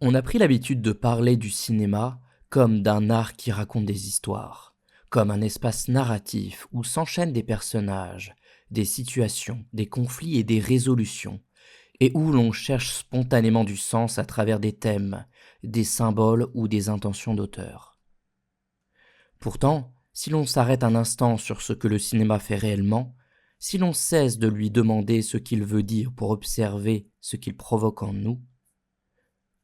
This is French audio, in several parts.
On a pris l'habitude de parler du cinéma comme d'un art qui raconte des histoires, comme un espace narratif où s'enchaînent des personnages, des situations, des conflits et des résolutions, et où l'on cherche spontanément du sens à travers des thèmes, des symboles ou des intentions d'auteur. Pourtant, si l'on s'arrête un instant sur ce que le cinéma fait réellement, si l'on cesse de lui demander ce qu'il veut dire pour observer ce qu'il provoque en nous,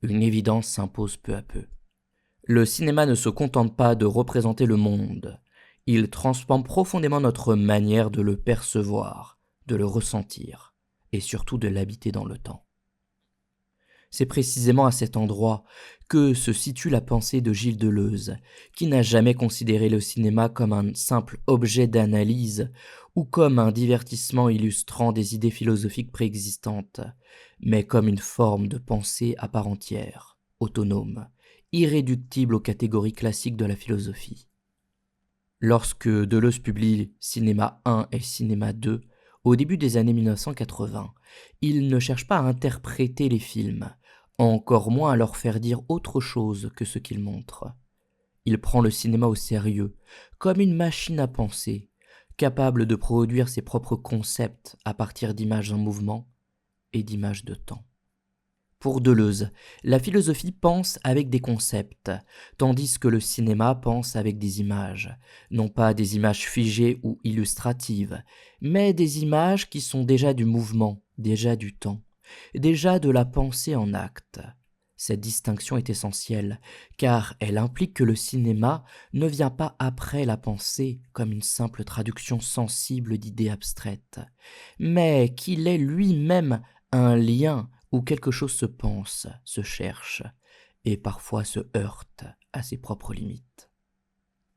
une évidence s'impose peu à peu. Le cinéma ne se contente pas de représenter le monde, il transforme profondément notre manière de le percevoir, de le ressentir, et surtout de l'habiter dans le temps. C'est précisément à cet endroit que se situe la pensée de Gilles Deleuze, qui n'a jamais considéré le cinéma comme un simple objet d'analyse ou comme un divertissement illustrant des idées philosophiques préexistantes, mais comme une forme de pensée à part entière, autonome, irréductible aux catégories classiques de la philosophie. Lorsque Deleuze publie Cinéma 1 et Cinéma 2, au début des années 1980, il ne cherche pas à interpréter les films, encore moins à leur faire dire autre chose que ce qu'ils montrent. Il prend le cinéma au sérieux, comme une machine à penser, capable de produire ses propres concepts à partir d'images en mouvement et d'images de temps. Pour Deleuze, la philosophie pense avec des concepts, tandis que le cinéma pense avec des images, non pas des images figées ou illustratives, mais des images qui sont déjà du mouvement, déjà du temps, déjà de la pensée en acte. Cette distinction est essentielle, car elle implique que le cinéma ne vient pas après la pensée comme une simple traduction sensible d'idées abstraites, mais qu'il est lui-même un lien où quelque chose se pense, se cherche, et parfois se heurte à ses propres limites.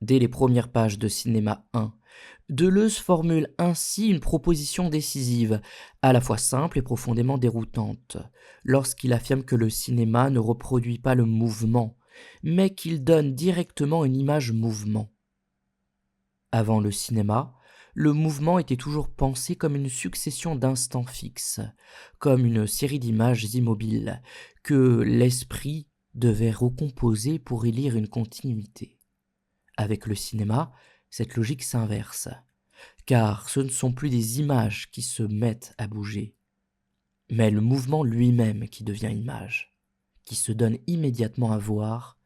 Dès les premières pages de Cinéma 1, Deleuze formule ainsi une proposition décisive, à la fois simple et profondément déroutante, lorsqu'il affirme que le cinéma ne reproduit pas le mouvement, mais qu'il donne directement une image mouvement. Avant le cinéma, le mouvement était toujours pensé comme une succession d'instants fixes, comme une série d'images immobiles que l'esprit devait recomposer pour y lire une continuité. Avec le cinéma, cette logique s'inverse, car ce ne sont plus des images qui se mettent à bouger, mais le mouvement lui-même qui devient image, qui se donne immédiatement à voir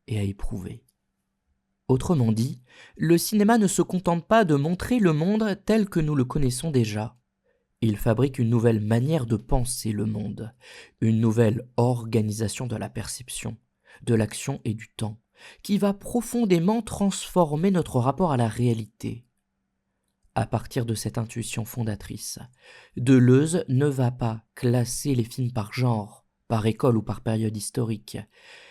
et à éprouver. Autrement dit, le cinéma ne se contente pas de montrer le monde tel que nous le connaissons déjà. Il fabrique une nouvelle manière de penser le monde, une nouvelle organisation de la perception, de l'action et du temps, qui va profondément transformer notre rapport à la réalité. À partir de cette intuition fondatrice, Deleuze ne va pas classer les films par genre, par école ou par période historique,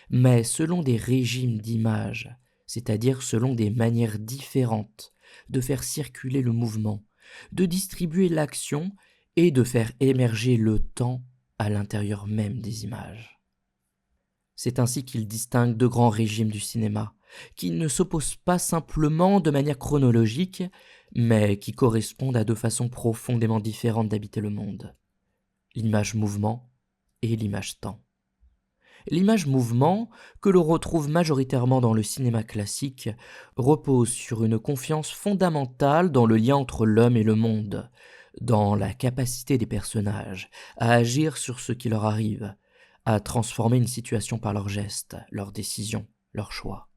mais selon des régimes d'images, c'est-à-dire selon des manières différentes de faire circuler le mouvement, de distribuer l'action et de faire émerger le temps à l'intérieur même des images. C'est ainsi qu'il distingue deux grands régimes du cinéma, qui ne s'opposent pas simplement de manière chronologique, mais qui correspondent à deux façons profondément différentes d'habiter le monde, l'image mouvement et l'image temps. L'image mouvement, que l'on retrouve majoritairement dans le cinéma classique, repose sur une confiance fondamentale dans le lien entre l'homme et le monde, dans la capacité des personnages à agir sur ce qui leur arrive, à transformer une situation par leurs gestes, leurs décisions, leurs choix.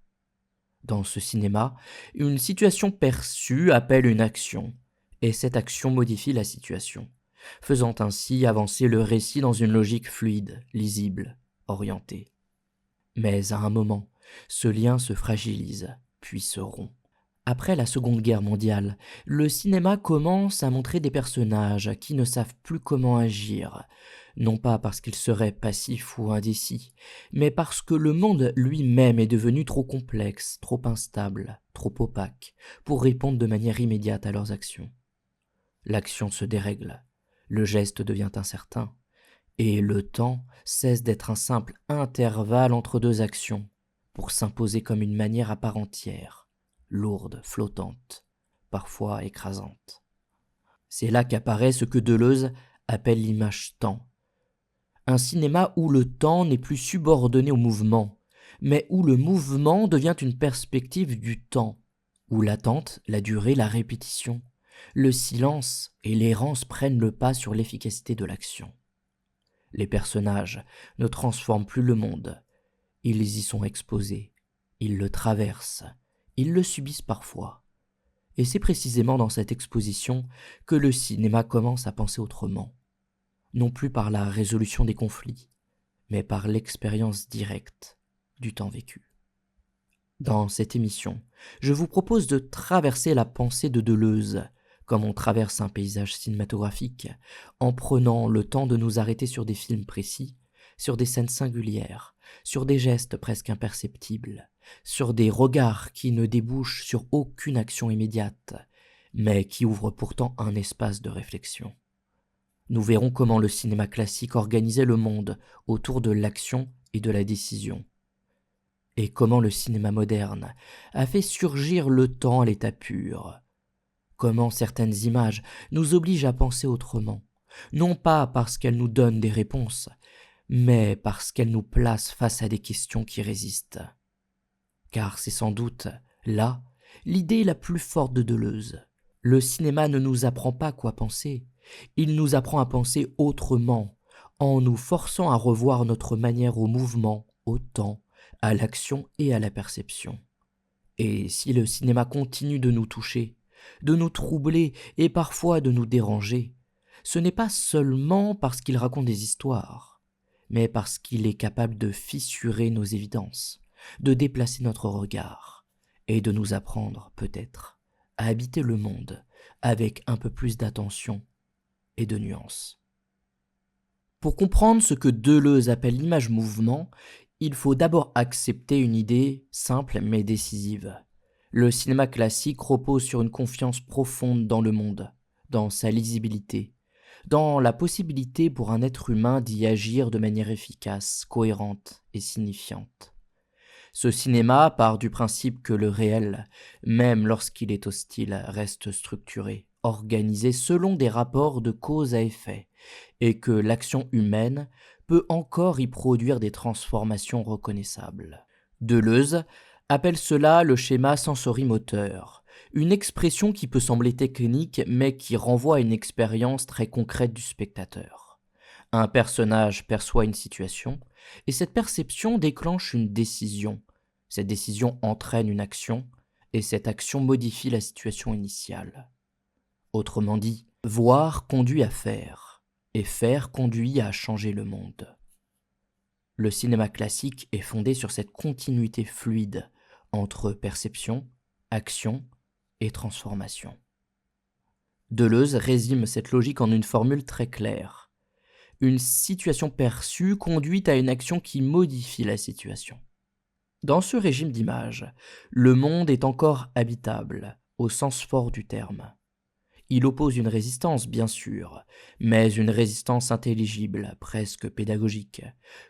Dans ce cinéma, une situation perçue appelle une action, et cette action modifie la situation, faisant ainsi avancer le récit dans une logique fluide, lisible, orientée. Mais à un moment, ce lien se fragilise, puis se rompt. Après la Seconde Guerre mondiale, le cinéma commence à montrer des personnages qui ne savent plus comment agir, non pas parce qu'ils seraient passifs ou indécis, mais parce que le monde lui-même est devenu trop complexe, trop instable, trop opaque, pour répondre de manière immédiate à leurs actions. L'action se dérègle, le geste devient incertain, et le temps cesse d'être un simple intervalle entre deux actions, pour s'imposer comme une manière à part entière, lourde, flottante, parfois écrasante. C'est là qu'apparaît ce que Deleuze appelle l'image temps, Un cinéma où le temps n'est plus subordonné au mouvement, mais où le mouvement devient une perspective du temps, où l'attente, la durée, la répétition, le silence et l'errance prennent le pas sur l'efficacité de l'action. Les personnages ne transforment plus le monde, ils y sont exposés, ils le traversent, ils le subissent parfois. Et c'est précisément dans cette exposition que le cinéma commence à penser autrement, non plus par la résolution des conflits, mais par l'expérience directe du temps vécu. Dans cette émission, je vous propose de traverser la pensée de Deleuze, comme on traverse un paysage cinématographique, en prenant le temps de nous arrêter sur des films précis, sur des scènes singulières, sur des gestes presque imperceptibles, sur des regards qui ne débouchent sur aucune action immédiate, mais qui ouvrent pourtant un espace de réflexion. Nous verrons comment le cinéma classique organisait le monde autour de l'action et de la décision, et comment le cinéma moderne a fait surgir le temps à l'état pur, comment certaines images nous obligent à penser autrement, non pas parce qu'elles nous donnent des réponses, mais parce qu'elles nous placent face à des questions qui résistent. Car c'est sans doute là l'idée la plus forte de Deleuze. Le cinéma ne nous apprend pas quoi penser, il nous apprend à penser autrement, en nous forçant à revoir notre manière au mouvement, au temps, à l'action et à la perception. Et si le cinéma continue de nous toucher, de nous troubler et parfois de nous déranger, ce n'est pas seulement parce qu'il raconte des histoires, mais parce qu'il est capable de fissurer nos évidences, de déplacer notre regard, et de nous apprendre, peut-être, à habiter le monde avec un peu plus d'attention et de nuance. Pour comprendre ce que Deleuze appelle l'image-mouvement, il faut d'abord accepter une idée simple mais décisive. Le cinéma classique repose sur une confiance profonde dans le monde, dans sa lisibilité, dans la possibilité pour un être humain d'y agir de manière efficace, cohérente et signifiante. Ce cinéma part du principe que le réel, même lorsqu'il est hostile, reste structuré, organisé selon des rapports de cause à effet, et que l'action humaine peut encore y produire des transformations reconnaissables. Deleuze appelle cela le schéma sensorimoteur, une expression qui peut sembler technique mais qui renvoie à une expérience très concrète du spectateur. Un personnage perçoit une situation et cette perception déclenche une décision. Cette décision entraîne une action et cette action modifie la situation initiale. Autrement dit, voir conduit à faire et faire conduit à changer le monde. Le cinéma classique est fondé sur cette continuité fluide entre perception, action et transformation. Deleuze résume cette logique en une formule très claire. Une situation perçue conduit à une action qui modifie la situation. Dans ce régime d'image, le monde est encore habitable, au sens fort du terme. Il oppose une résistance, bien sûr, mais une résistance intelligible, presque pédagogique,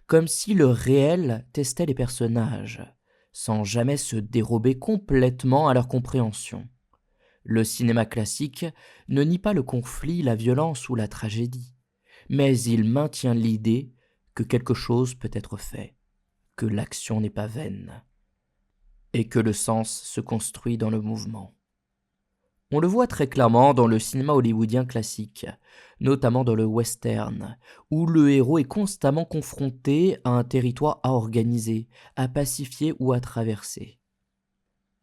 comme si le réel testait les personnages, sans jamais se dérober complètement à leur compréhension. Le cinéma classique ne nie pas le conflit, la violence ou la tragédie, mais il maintient l'idée que quelque chose peut être fait, que l'action n'est pas vaine, et que le sens se construit dans le mouvement. On le voit très clairement dans le cinéma hollywoodien classique, notamment dans le western, où le héros est constamment confronté à un territoire à organiser, à pacifier ou à traverser.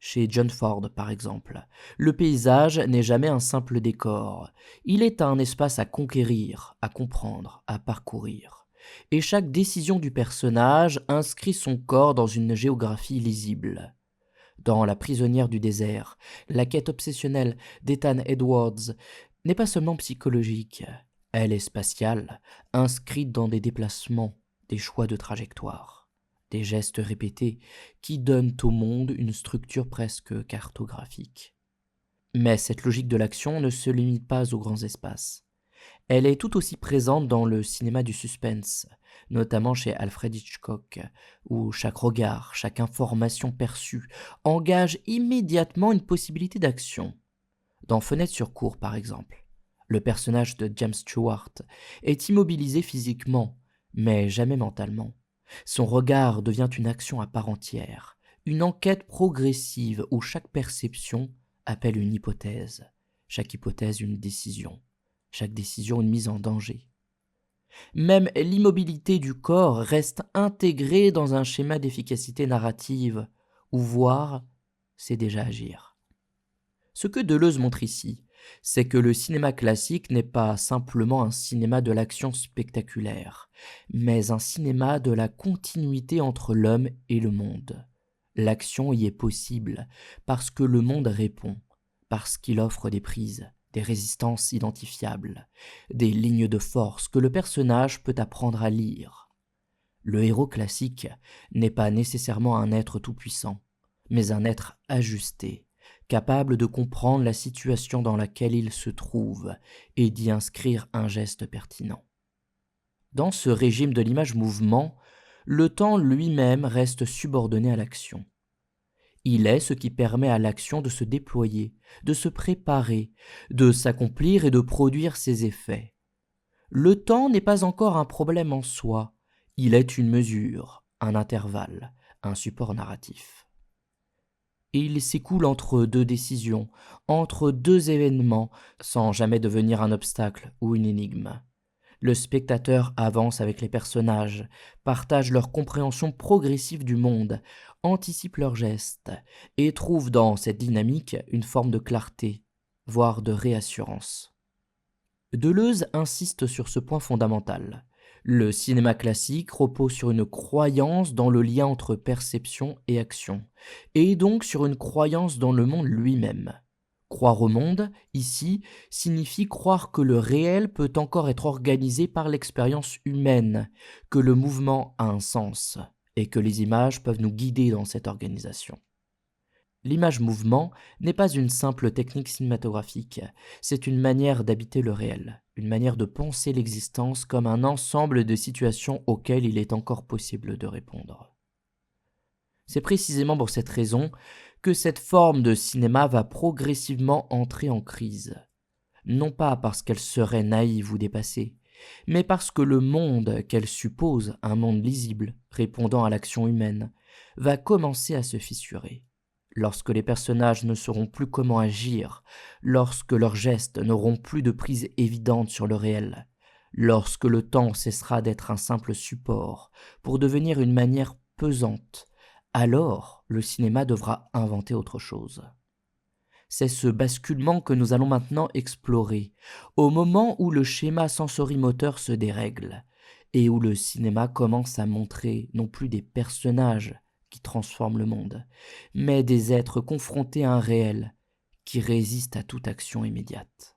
Chez John Ford, par exemple, le paysage n'est jamais un simple décor, il est un espace à conquérir, à comprendre, à parcourir. Et chaque décision du personnage inscrit son corps dans une géographie lisible. Dans La prisonnière du désert, la quête obsessionnelle d'Ethan Edwards n'est pas seulement psychologique, elle est spatiale, inscrite dans des déplacements, des choix de trajectoire, des gestes répétés qui donnent au monde une structure presque cartographique. Mais cette logique de l'action ne se limite pas aux grands espaces. Elle est tout aussi présente dans le cinéma du suspense, notamment chez Alfred Hitchcock, où chaque regard, chaque information perçue engage immédiatement une possibilité d'action. Dans Fenêtre sur cour, par exemple, le personnage de James Stewart est immobilisé physiquement, mais jamais mentalement. Son regard devient une action à part entière, une enquête progressive où chaque perception appelle une hypothèse, chaque hypothèse une décision, chaque décision une mise en danger. Même l'immobilité du corps reste intégrée dans un schéma d'efficacité narrative, où voir, c'est déjà agir. Ce que Deleuze montre ici, c'est que le cinéma classique n'est pas simplement un cinéma de l'action spectaculaire, mais un cinéma de la continuité entre l'homme et le monde. L'action y est possible parce que le monde répond, parce qu'il offre des prises, des résistances identifiables, des lignes de force que le personnage peut apprendre à lire. Le héros classique n'est pas nécessairement un être tout-puissant, mais un être ajusté, capable de comprendre la situation dans laquelle il se trouve et d'y inscrire un geste pertinent. Dans ce régime de l'image-mouvement, le temps lui-même reste subordonné à l'action. Il est ce qui permet à l'action de se déployer, de se préparer, de s'accomplir et de produire ses effets. Le temps n'est pas encore un problème en soi, il est une mesure, un intervalle, un support narratif. Et il s'écoule entre deux décisions, entre deux événements, sans jamais devenir un obstacle ou une énigme. Le spectateur avance avec les personnages, partage leur compréhension progressive du monde, anticipe leurs gestes, et trouve dans cette dynamique une forme de clarté, voire de réassurance. Deleuze insiste sur ce point fondamental. Le cinéma classique repose sur une croyance dans le lien entre perception et action, et donc sur une croyance dans le monde lui-même. Croire au monde, ici, signifie croire que le réel peut encore être organisé par l'expérience humaine, que le mouvement a un sens, et que les images peuvent nous guider dans cette organisation. L'image-mouvement n'est pas une simple technique cinématographique, c'est une manière d'habiter le réel, une manière de penser l'existence comme un ensemble de situations auxquelles il est encore possible de répondre. C'est précisément pour cette raison que cette forme de cinéma va progressivement entrer en crise. Non pas parce qu'elle serait naïve ou dépassée, mais parce que le monde qu'elle suppose, un monde lisible, répondant à l'action humaine, va commencer à se fissurer. Lorsque les personnages ne sauront plus comment agir, lorsque leurs gestes n'auront plus de prise évidente sur le réel, lorsque le temps cessera d'être un simple support pour devenir une manière pesante, alors le cinéma devra inventer autre chose. C'est ce basculement que nous allons maintenant explorer, au moment où le schéma sensorimoteur se dérègle, et où le cinéma commence à montrer non plus des personnages qui transforment le monde, mais des êtres confrontés à un réel qui résiste à toute action immédiate.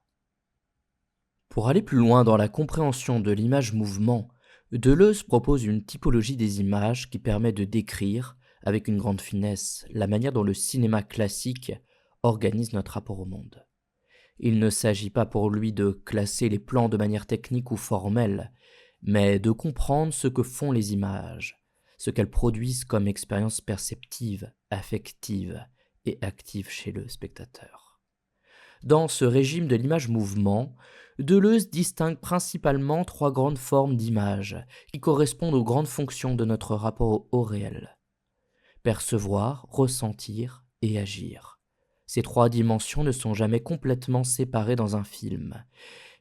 Pour aller plus loin dans la compréhension de l'image-mouvement, Deleuze propose une typologie des images qui permet de décrire, avec une grande finesse, la manière dont le cinéma classique organise notre rapport au monde. Il ne s'agit pas pour lui de classer les plans de manière technique ou formelle, mais de comprendre ce que font les images, ce qu'elles produisent comme expérience perceptive, affective et active chez le spectateur. Dans ce régime de l'image-mouvement, Deleuze distingue principalement trois grandes formes d'images qui correspondent aux grandes fonctions de notre rapport au réel. Percevoir, ressentir et agir. Ces trois dimensions ne sont jamais complètement séparées dans un film,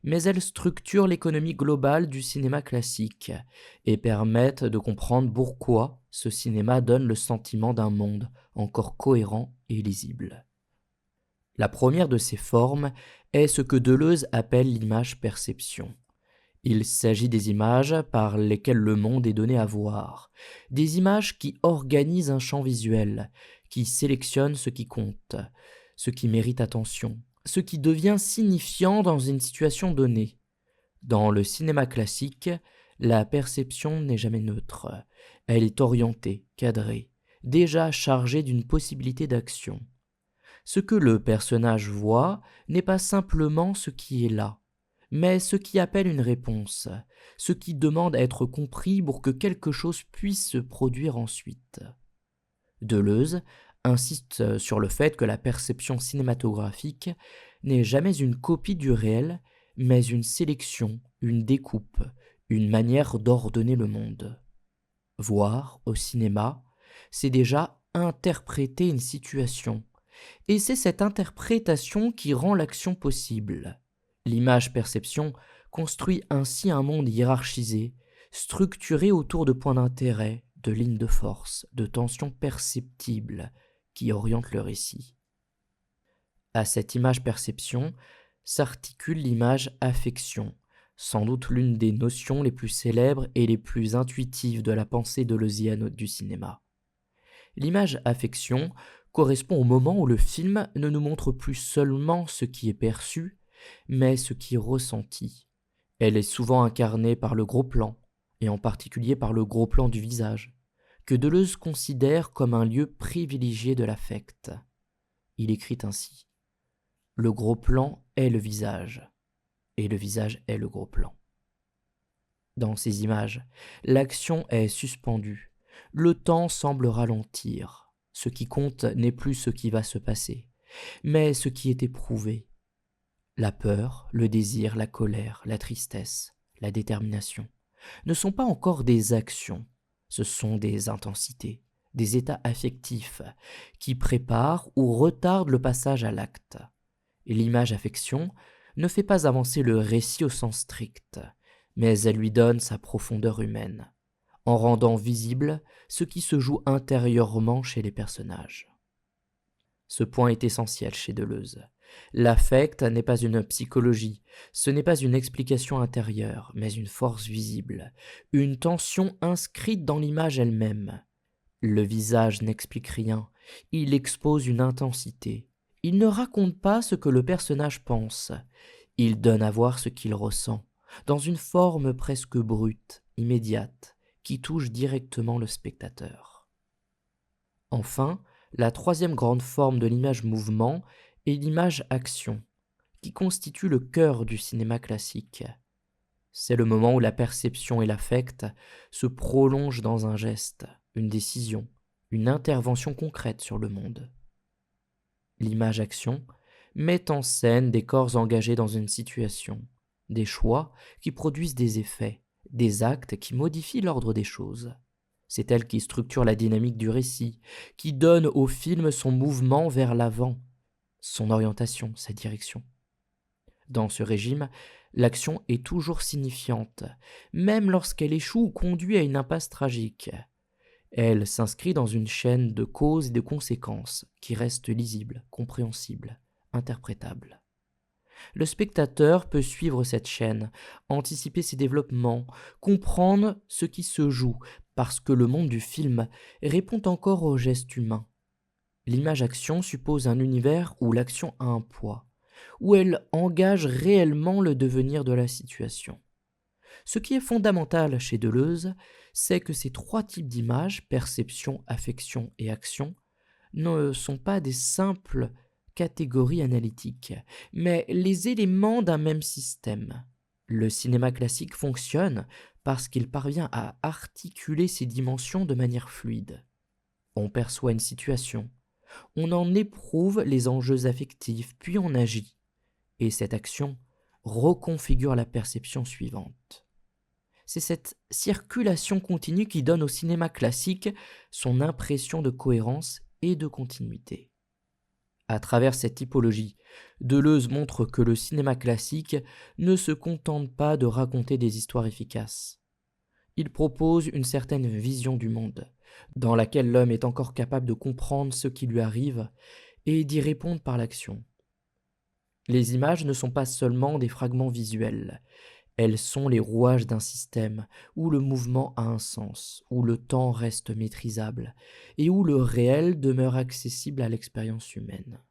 mais elles structurent l'économie globale du cinéma classique et permettent de comprendre pourquoi ce cinéma donne le sentiment d'un monde encore cohérent et lisible. La première de ces formes est ce que Deleuze appelle l'image-perception. Il s'agit des images par lesquelles le monde est donné à voir, des images qui organisent un champ visuel, qui sélectionnent ce qui compte, ce qui mérite attention, ce qui devient signifiant dans une situation donnée. Dans le cinéma classique, la perception n'est jamais neutre, elle est orientée, cadrée, déjà chargée d'une possibilité d'action. Ce que le personnage voit n'est pas simplement ce qui est là, mais ce qui appelle une réponse, ce qui demande à être compris pour que quelque chose puisse se produire ensuite. Deleuze insiste sur le fait que la perception cinématographique n'est jamais une copie du réel, mais une sélection, une découpe, une manière d'ordonner le monde. Voir au cinéma, c'est déjà interpréter une situation, et c'est cette interprétation qui rend l'action possible. L'image-perception construit ainsi un monde hiérarchisé, structuré autour de points d'intérêt, de lignes de force, de tensions perceptibles qui orientent le récit. À cette image-perception s'articule l'image-affection, sans doute l'une des notions les plus célèbres et les plus intuitives de la pensée deleuzienne du cinéma. L'image-affection correspond au moment où le film ne nous montre plus seulement ce qui est perçu, mais ce qui est ressenti. Elle est souvent incarnée par le gros plan, et en particulier par le gros plan du visage, que Deleuze considère comme un lieu privilégié de l'affect. Il écrit ainsi : « Le gros plan est le visage, et le visage est le gros plan. » Dans ces images, l'action est suspendue, le temps semble ralentir. Ce qui compte n'est plus ce qui va se passer, mais ce qui est éprouvé. La peur, le désir, la colère, la tristesse, la détermination ne sont pas encore des actions, ce sont des intensités, des états affectifs qui préparent ou retardent le passage à l'acte. Et l'image-affection ne fait pas avancer le récit au sens strict, mais elle lui donne sa profondeur humaine, en rendant visible ce qui se joue intérieurement chez les personnages. Ce point est essentiel chez Deleuze. L'affect n'est pas une psychologie, ce n'est pas une explication intérieure, mais une force visible, une tension inscrite dans l'image elle-même. Le visage n'explique rien, il expose une intensité. Il ne raconte pas ce que le personnage pense, il donne à voir ce qu'il ressent, dans une forme presque brute, immédiate, qui touche directement le spectateur. Enfin, la troisième grande forme de l'image-mouvement est l'image-action, qui constitue le cœur du cinéma classique. C'est le moment où la perception et l'affect se prolongent dans un geste, une décision, une intervention concrète sur le monde. L'image-action met en scène des corps engagés dans une situation, des choix qui produisent des effets, des actes qui modifient l'ordre des choses. C'est elle qui structure la dynamique du récit, qui donne au film son mouvement vers l'avant, son orientation, sa direction. Dans ce régime, l'action est toujours signifiante, même lorsqu'elle échoue ou conduit à une impasse tragique. Elle s'inscrit dans une chaîne de causes et de conséquences qui reste lisible, compréhensible, interprétable. Le spectateur peut suivre cette chaîne, anticiper ses développements, comprendre ce qui se joue, parce que le monde du film répond encore aux gestes humains. L'image-action suppose un univers où l'action a un poids, où elle engage réellement le devenir de la situation. Ce qui est fondamental chez Deleuze, c'est que ces trois types d'images, perception, affection et action, ne sont pas des simples catégories analytiques, mais les éléments d'un même système. Le cinéma classique fonctionne parce qu'il parvient à articuler ces dimensions de manière fluide. On perçoit une situation, on en éprouve les enjeux affectifs, puis on agit, et cette action reconfigure la perception suivante. C'est cette circulation continue qui donne au cinéma classique son impression de cohérence et de continuité. À travers cette typologie, Deleuze montre que le cinéma classique ne se contente pas de raconter des histoires efficaces. Il propose une certaine vision du monde, dans laquelle l'homme est encore capable de comprendre ce qui lui arrive et d'y répondre par l'action. Les images ne sont pas seulement des fragments visuels, elles sont les rouages d'un système où le mouvement a un sens, où le temps reste maîtrisable et où le réel demeure accessible à l'expérience humaine.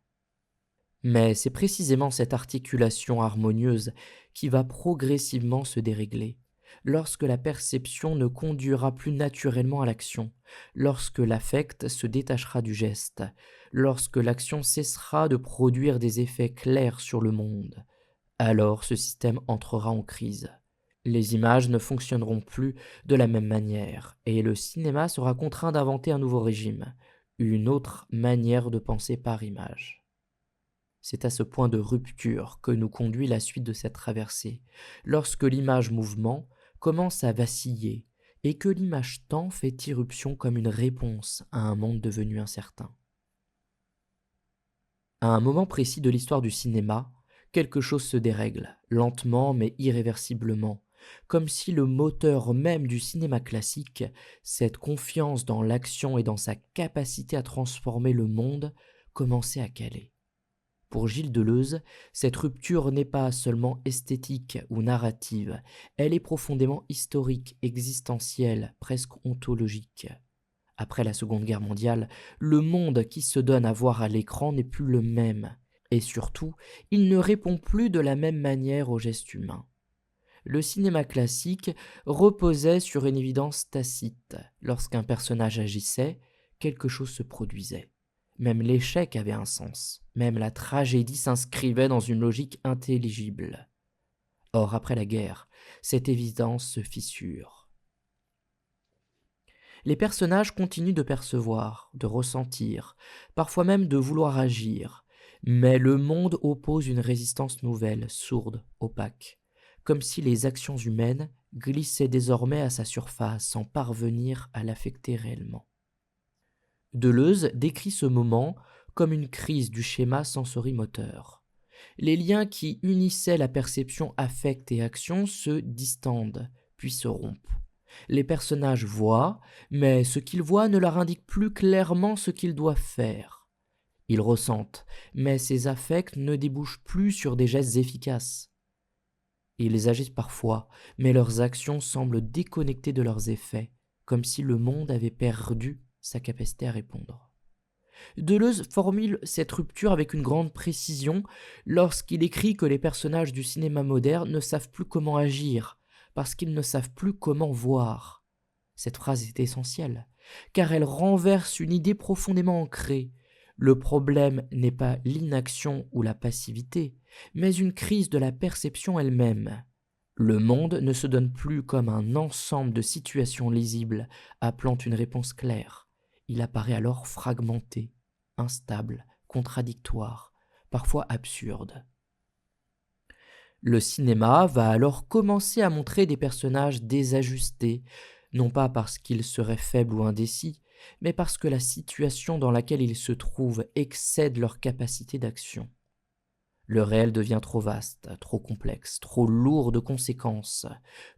Mais c'est précisément cette articulation harmonieuse qui va progressivement se dérégler, lorsque la perception ne conduira plus naturellement à l'action, lorsque l'affect se détachera du geste, lorsque l'action cessera de produire des effets clairs sur le monde. Alors ce système entrera en crise. Les images ne fonctionneront plus de la même manière, et le cinéma sera contraint d'inventer un nouveau régime, une autre manière de penser par image. C'est à ce point de rupture que nous conduit la suite de cette traversée, lorsque l'image-mouvement commence à vaciller et que l'image temps fait irruption comme une réponse à un monde devenu incertain. À un moment précis de l'histoire du cinéma, quelque chose se dérègle, lentement mais irréversiblement, comme si le moteur même du cinéma classique, cette confiance dans l'action et dans sa capacité à transformer le monde, commençait à caler. Pour Gilles Deleuze, cette rupture n'est pas seulement esthétique ou narrative, elle est profondément historique, existentielle, presque ontologique. Après la Seconde Guerre mondiale, le monde qui se donne à voir à l'écran n'est plus le même, et surtout, il ne répond plus de la même manière aux gestes humains. Le cinéma classique reposait sur une évidence tacite. Lorsqu'un personnage agissait, quelque chose se produisait. Même l'échec avait un sens, même la tragédie s'inscrivait dans une logique intelligible. Or, après la guerre, cette évidence se fissure. Les personnages continuent de percevoir, de ressentir, parfois même de vouloir agir, mais le monde oppose une résistance nouvelle, sourde, opaque, comme si les actions humaines glissaient désormais à sa surface sans parvenir à l'affecter réellement. Deleuze décrit ce moment comme une crise du schéma sensorimoteur. Les liens qui unissaient la perception affect et action se distendent, puis se rompent. Les personnages voient, mais ce qu'ils voient ne leur indique plus clairement ce qu'ils doivent faire. Ils ressentent, mais ces affects ne débouchent plus sur des gestes efficaces. Ils agissent parfois, mais leurs actions semblent déconnectées de leurs effets, comme si le monde avait perdu sa capacité à répondre. Deleuze formule cette rupture avec une grande précision lorsqu'il écrit que les personnages du cinéma moderne ne savent plus comment agir, parce qu'ils ne savent plus comment voir. Cette phrase est essentielle, car elle renverse une idée profondément ancrée. Le problème n'est pas l'inaction ou la passivité, mais une crise de la perception elle-même. Le monde ne se donne plus comme un ensemble de situations lisibles appelant une réponse claire. Il apparaît alors fragmenté, instable, contradictoire, parfois absurde. Le cinéma va alors commencer à montrer des personnages désajustés, non pas parce qu'ils seraient faibles ou indécis, mais parce que la situation dans laquelle ils se trouvent excède leur capacité d'action. Le réel devient trop vaste, trop complexe, trop lourd de conséquences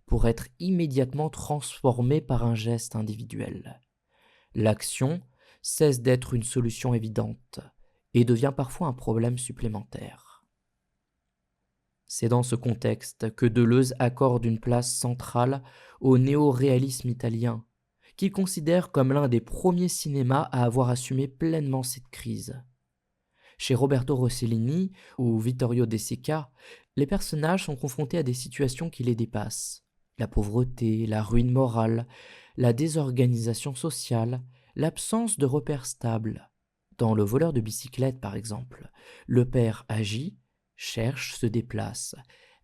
pour être immédiatement transformé par un geste individuel. L'action cesse d'être une solution évidente et devient parfois un problème supplémentaire. C'est dans ce contexte que Deleuze accorde une place centrale au néo-réalisme italien, qu'il considère comme l'un des premiers cinémas à avoir assumé pleinement cette crise. Chez Roberto Rossellini ou Vittorio De Sica, les personnages sont confrontés à des situations qui les dépassent. La pauvreté, la ruine morale, la désorganisation sociale, l'absence de repères stables. Dans Le voleur de bicyclette, par exemple, le père agit, cherche, se déplace,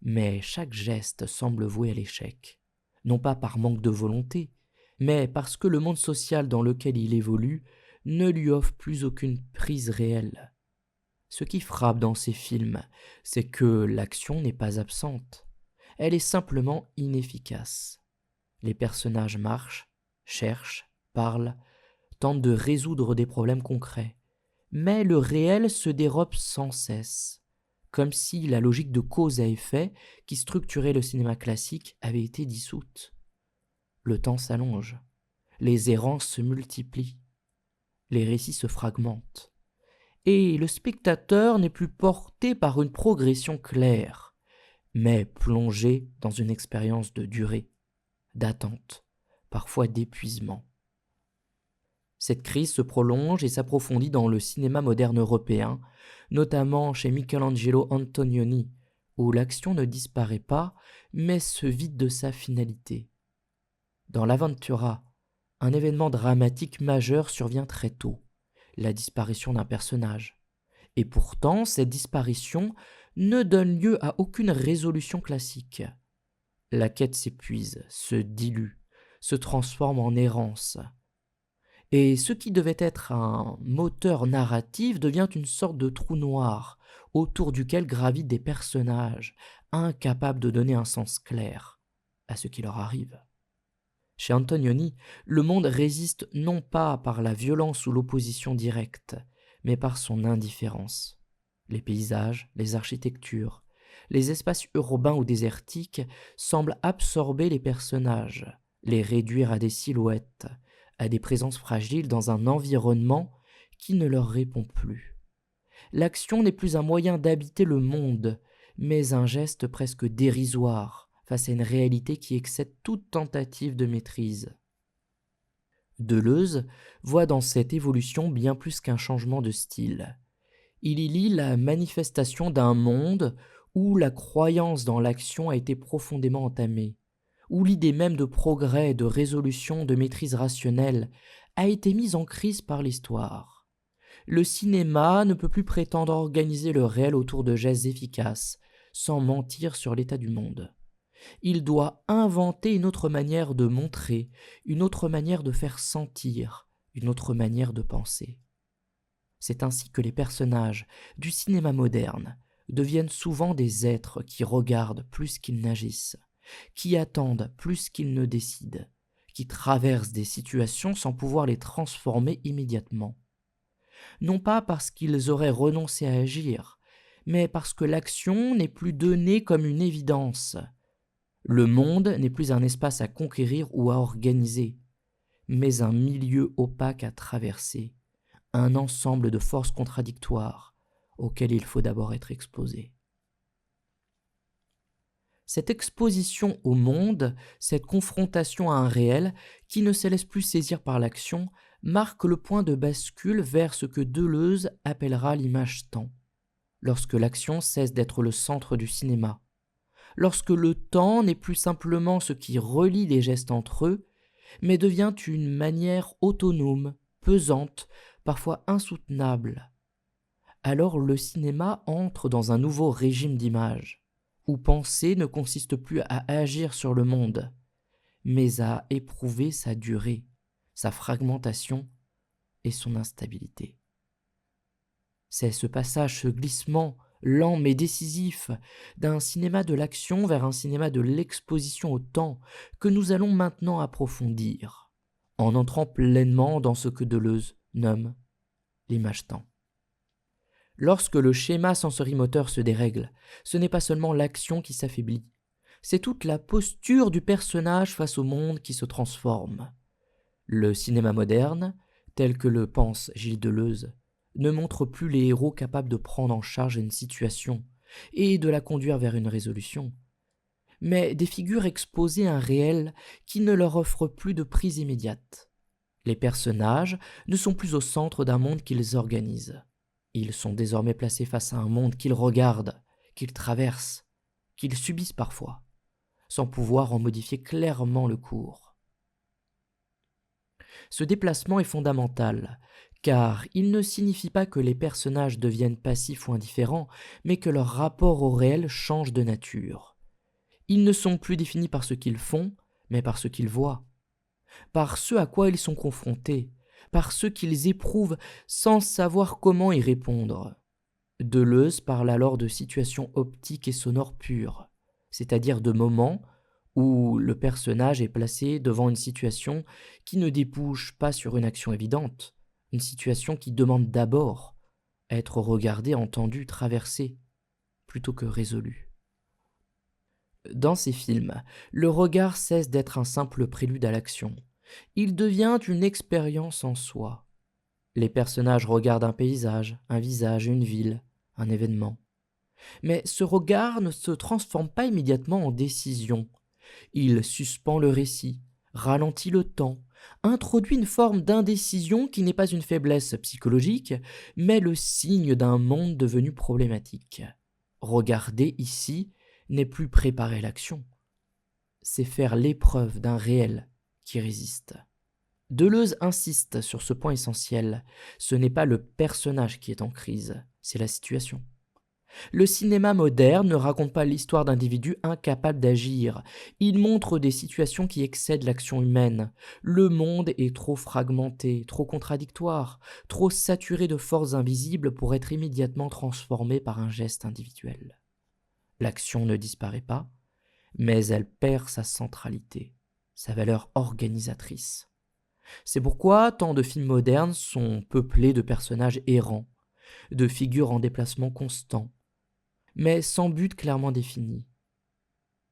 mais chaque geste semble voué à l'échec. Non pas par manque de volonté, mais parce que le monde social dans lequel il évolue ne lui offre plus aucune prise réelle. Ce qui frappe dans ces films, c'est que l'action n'est pas absente. Elle est simplement inefficace. Les personnages marchent, cherchent, parlent, tentent de résoudre des problèmes concrets. Mais le réel se dérobe sans cesse, comme si la logique de cause à effet qui structurait le cinéma classique avait été dissoute. Le temps s'allonge, les errances se multiplient, les récits se fragmentent. Et le spectateur n'est plus porté par une progression claire, mais plongé dans une expérience de durée, d'attente, parfois d'épuisement. Cette crise se prolonge et s'approfondit dans le cinéma moderne européen, notamment chez Michelangelo Antonioni, où l'action ne disparaît pas, mais se vide de sa finalité. Dans l'Avventura, un événement dramatique majeur survient très tôt, la disparition d'un personnage. Et pourtant, cette disparition ne donne lieu à aucune résolution classique. La quête s'épuise, se dilue, se transforme en errance. Et ce qui devait être un moteur narratif devient une sorte de trou noir autour duquel gravitent des personnages incapables de donner un sens clair. à ce qui leur arrive. Chez Antonioni, le monde résiste non pas par la violence ou l'opposition directe, mais par son indifférence. Les paysages, les architectures, les espaces urbains ou désertiques semblent absorber les personnages, les réduire à des silhouettes, à des présences fragiles dans un environnement qui ne leur répond plus. L'action n'est plus un moyen d'habiter le monde, mais un geste presque dérisoire face à une réalité qui excède toute tentative de maîtrise. Deleuze voit dans cette évolution bien plus qu'un changement de style. Il y lit la manifestation d'un monde où la croyance dans l'action a été profondément entamée, où l'idée même de progrès, de résolution, de maîtrise rationnelle a été mise en crise par l'histoire. Le cinéma ne peut plus prétendre organiser le réel autour de gestes efficaces, sans mentir sur l'état du monde. Il doit inventer une autre manière de montrer, une autre manière de faire sentir, une autre manière de penser. C'est ainsi que les personnages du cinéma moderne deviennent souvent des êtres qui regardent plus qu'ils n'agissent, qui attendent plus qu'ils ne décident, qui traversent des situations sans pouvoir les transformer immédiatement. Non pas parce qu'ils auraient renoncé à agir, mais parce que l'action n'est plus donnée comme une évidence. Le monde n'est plus un espace à conquérir ou à organiser, mais un milieu opaque à traverser, un ensemble de forces contradictoires auxquelles il faut d'abord être exposé. Cette exposition au monde, cette confrontation à un réel qui ne se laisse plus saisir par l'action, marque le point de bascule vers ce que Deleuze appellera l'image-temps, lorsque l'action cesse d'être le centre du cinéma, lorsque le temps n'est plus simplement ce qui relie les gestes entre eux, mais devient une manière autonome, pesante, parfois insoutenable. Alors le cinéma entre dans un nouveau régime d'image, où penser ne consiste plus à agir sur le monde, mais à éprouver sa durée, sa fragmentation et son instabilité. C'est ce passage, ce glissement lent mais décisif, d'un cinéma de l'action vers un cinéma de l'exposition au temps que nous allons maintenant approfondir, en entrant pleinement dans ce que Deleuze nomme l'image-temps. Lorsque le schéma sensorimoteur se dérègle, ce n'est pas seulement l'action qui s'affaiblit, c'est toute la posture du personnage face au monde qui se transforme. Le cinéma moderne, tel que le pense Gilles Deleuze, ne montre plus les héros capables de prendre en charge une situation et de la conduire vers une résolution, mais des figures exposées à un réel qui ne leur offre plus de prise immédiate. Les personnages ne sont plus au centre d'un monde qu'ils organisent. Ils sont désormais placés face à un monde qu'ils regardent, qu'ils traversent, qu'ils subissent parfois, sans pouvoir en modifier clairement le cours. Ce déplacement est fondamental, car il ne signifie pas que les personnages deviennent passifs ou indifférents, mais que leur rapport au réel change de nature. Ils ne sont plus définis par ce qu'ils font, mais par ce qu'ils voient, par ce à quoi ils sont confrontés, par ce qu'ils éprouvent sans savoir comment y répondre. Deleuze parle alors de situations optiques et sonores pures, c'est-à-dire de moments où le personnage est placé devant une situation qui ne débouche pas sur une action évidente, une situation qui demande d'abord à être regardée, entendue, traversée, plutôt que résolue. Dans ces films, le regard cesse d'être un simple prélude à l'action. Il devient une expérience en soi. Les personnages regardent un paysage, un visage, une ville, un événement. Mais ce regard ne se transforme pas immédiatement en décision. Il suspend le récit, ralentit le temps, introduit une forme d'indécision qui n'est pas une faiblesse psychologique, mais le signe d'un monde devenu problématique. Regarder ici n'est plus préparer l'action, c'est faire l'épreuve d'un réel qui résiste. Deleuze insiste sur ce point essentiel, ce n'est pas le personnage qui est en crise, c'est la situation. Le cinéma moderne ne raconte pas l'histoire d'individus incapables d'agir. Il montre des situations qui excèdent l'action humaine. Le monde est trop fragmenté, trop contradictoire, trop saturé de forces invisibles pour être immédiatement transformé par un geste individuel. L'action ne disparaît pas, mais elle perd sa centralité, sa valeur organisatrice. C'est pourquoi tant de films modernes sont peuplés de personnages errants, de figures en déplacement constant, mais sans but clairement défini.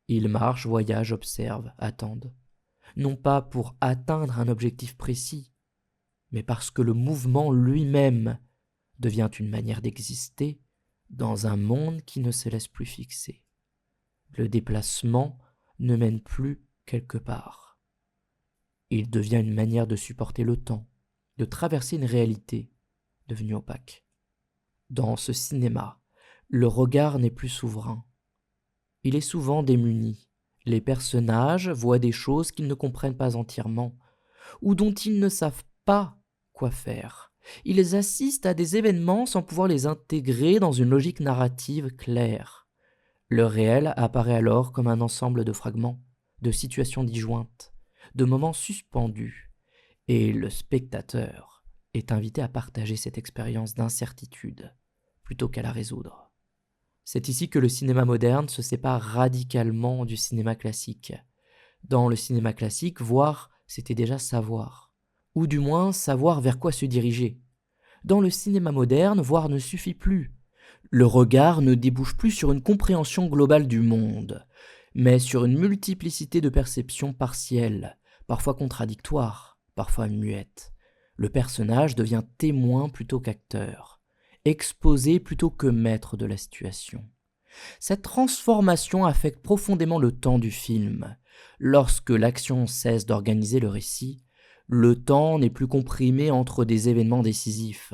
Ils marchent, voyagent, observent, attendent, non pas pour atteindre un objectif précis, mais parce que le mouvement lui-même devient une manière d'exister dans un monde qui ne se laisse plus fixer. Le déplacement ne mène plus quelque part. Il devient une manière de supporter le temps, de traverser une réalité devenue opaque. Dans ce cinéma, le regard n'est plus souverain. Il est souvent démuni. Les personnages voient des choses qu'ils ne comprennent pas entièrement, ou dont ils ne savent pas quoi faire. Ils assistent à des événements sans pouvoir les intégrer dans une logique narrative claire. Le réel apparaît alors comme un ensemble de fragments, de situations disjointes, de moments suspendus, et le spectateur est invité à partager cette expérience d'incertitude plutôt qu'à la résoudre. C'est ici que le cinéma moderne se sépare radicalement du cinéma classique. Dans le cinéma classique, voir, c'était déjà savoir, ou du moins savoir vers quoi se diriger. Dans le cinéma moderne, voir ne suffit plus. Le regard ne débouche plus sur une compréhension globale du monde, mais sur une multiplicité de perceptions partielles, parfois contradictoires, parfois muettes. Le personnage devient témoin plutôt qu'acteur, exposé plutôt que maître de la situation. Cette transformation affecte profondément le temps du film. Lorsque l'action cesse d'organiser le récit, le temps n'est plus comprimé entre des événements décisifs.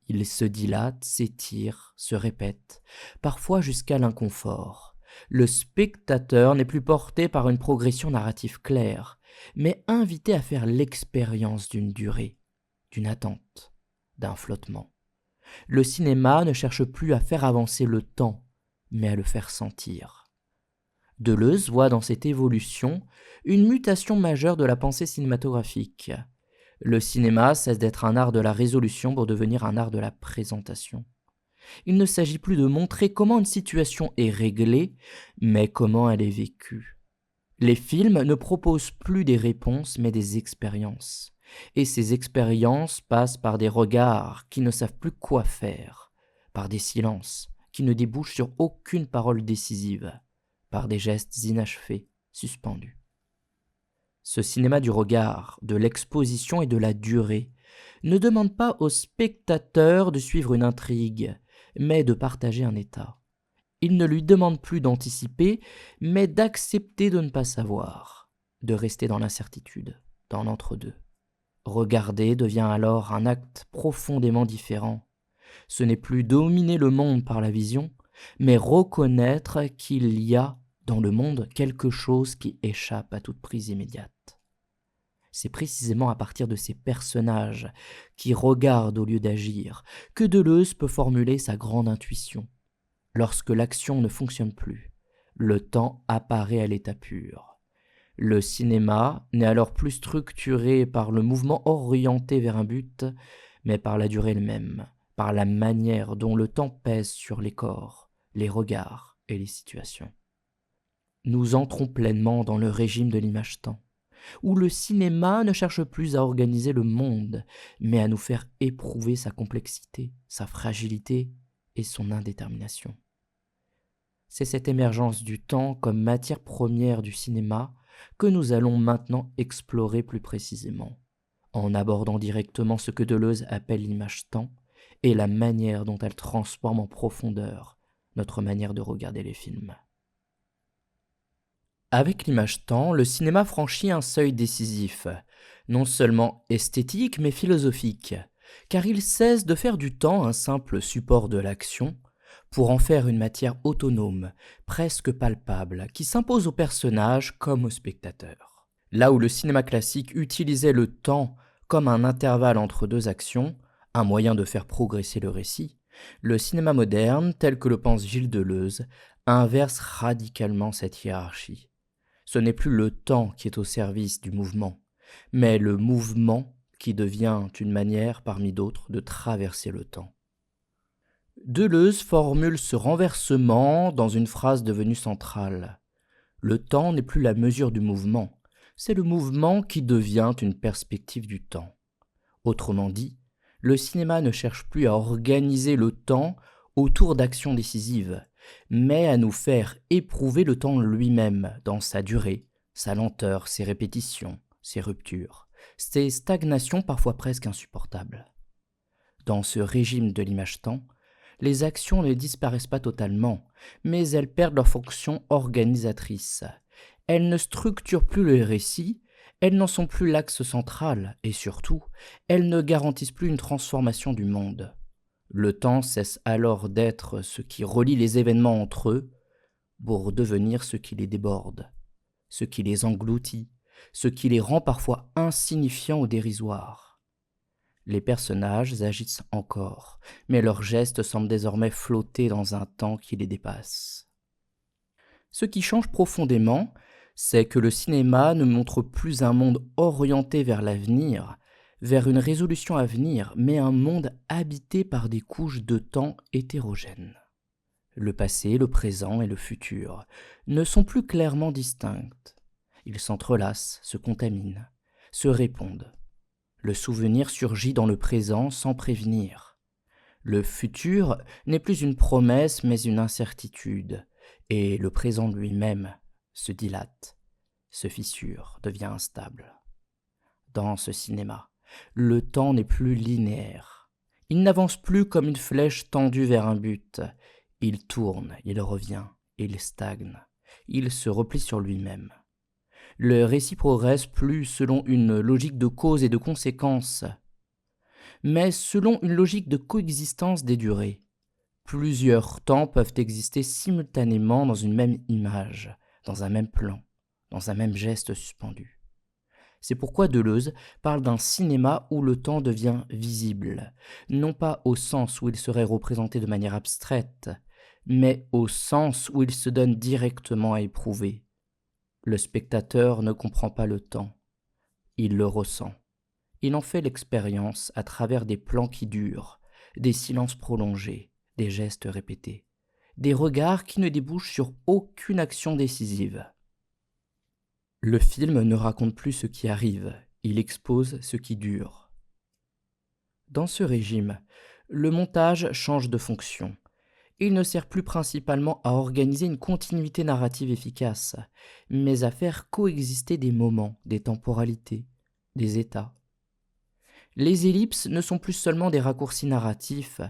Il se dilate, s'étire, se répète, parfois jusqu'à l'inconfort. Le spectateur n'est plus porté par une progression narrative claire, mais invité à faire l'expérience d'une durée, d'une attente, d'un flottement. Le cinéma ne cherche plus à faire avancer le temps, mais à le faire sentir. Deleuze voit dans cette évolution une mutation majeure de la pensée cinématographique. Le cinéma cesse d'être un art de la résolution pour devenir un art de la présentation. Il ne s'agit plus de montrer comment une situation est réglée, mais comment elle est vécue. Les films ne proposent plus des réponses, mais des expériences. Et ces expériences passent par des regards qui ne savent plus quoi faire, par des silences qui ne débouchent sur aucune parole décisive, par des gestes inachevés, suspendus. Ce cinéma du regard, de l'exposition et de la durée ne demande pas au spectateur de suivre une intrigue, mais de partager un état. Il ne lui demande plus d'anticiper, mais d'accepter de ne pas savoir, de rester dans l'incertitude, dans l'entre-deux. Regarder devient alors un acte profondément différent. Ce n'est plus dominer le monde par la vision, mais reconnaître qu'il y a dans le monde quelque chose qui échappe à toute prise immédiate. C'est précisément à partir de ces personnages qui regardent au lieu d'agir que Deleuze peut formuler sa grande intuition. Lorsque l'action ne fonctionne plus, le temps apparaît à l'état pur. Le cinéma n'est alors plus structuré par le mouvement orienté vers un but, mais par la durée elle-même, par la manière dont le temps pèse sur les corps, les regards et les situations. Nous entrons pleinement dans le régime de l'image-temps, où le cinéma ne cherche plus à organiser le monde, mais à nous faire éprouver sa complexité, sa fragilité et son indétermination. C'est cette émergence du temps comme matière première du cinéma que nous allons maintenant explorer plus précisément, en abordant directement ce que Deleuze appelle l'image-temps et la manière dont elle transforme en profondeur notre manière de regarder les films. Avec l'image-temps, le cinéma franchit un seuil décisif, non seulement esthétique mais philosophique, car il cesse de faire du temps un simple support de l'action pour en faire une matière autonome, presque palpable, qui s'impose au personnage comme au spectateur. Là où le cinéma classique utilisait le temps comme un intervalle entre deux actions, un moyen de faire progresser le récit, le cinéma moderne, tel que le pense Gilles Deleuze, inverse radicalement cette hiérarchie. Ce n'est plus le temps qui est au service du mouvement, mais le mouvement qui devient une manière parmi d'autres de traverser le temps. Deleuze formule ce renversement dans une phrase devenue centrale. Le temps n'est plus la mesure du mouvement, c'est le mouvement qui devient une perspective du temps. Autrement dit, le cinéma ne cherche plus à organiser le temps autour d'actions décisives, mais à nous faire éprouver le temps lui-même dans sa durée, sa lenteur, ses répétitions, ses ruptures, ses stagnations parfois presque insupportables. Dans ce régime de l'image-temps, les actions ne disparaissent pas totalement, mais elles perdent leur fonction organisatrice. Elles ne structurent plus le récit, elles n'en sont plus l'axe central, et surtout, elles ne garantissent plus une transformation du monde. Le temps cesse alors d'être ce qui relie les événements entre eux pour devenir ce qui les déborde, ce qui les engloutit, ce qui les rend parfois insignifiants ou dérisoires. Les personnages agissent encore, mais leurs gestes semblent désormais flotter dans un temps qui les dépasse. Ce qui change profondément, c'est que le cinéma ne montre plus un monde orienté vers l'avenir, vers une résolution à venir, mais un monde habité par des couches de temps hétérogènes. Le passé, le présent et le futur ne sont plus clairement distincts. Ils s'entrelacent, se contaminent, se répondent. Le souvenir surgit dans le présent sans prévenir. Le futur n'est plus une promesse mais une incertitude, et le présent lui-même se dilate, se fissure, devient instable. Dans ce cinéma, le temps n'est plus linéaire. Il n'avance plus comme une flèche tendue vers un but. Il tourne, il revient, il stagne, il se replie sur lui-même. Le récit progresse plus selon une logique de cause et de conséquence, mais selon une logique de coexistence des durées. Plusieurs temps peuvent exister simultanément dans une même image, dans un même plan, dans un même geste suspendu. C'est pourquoi Deleuze parle d'un cinéma où le temps devient visible, non pas au sens où il serait représenté de manière abstraite, mais au sens où il se donne directement à éprouver. Le spectateur ne comprend pas le temps, il le ressent. Il en fait l'expérience à travers des plans qui durent, des silences prolongés, des gestes répétés, des regards qui ne débouchent sur aucune action décisive. Le film ne raconte plus ce qui arrive, il expose ce qui dure. Dans ce régime, le montage change de fonction. Il ne sert plus principalement à organiser une continuité narrative efficace, mais à faire coexister des moments, des temporalités, des états. Les ellipses ne sont plus seulement des raccourcis narratifs,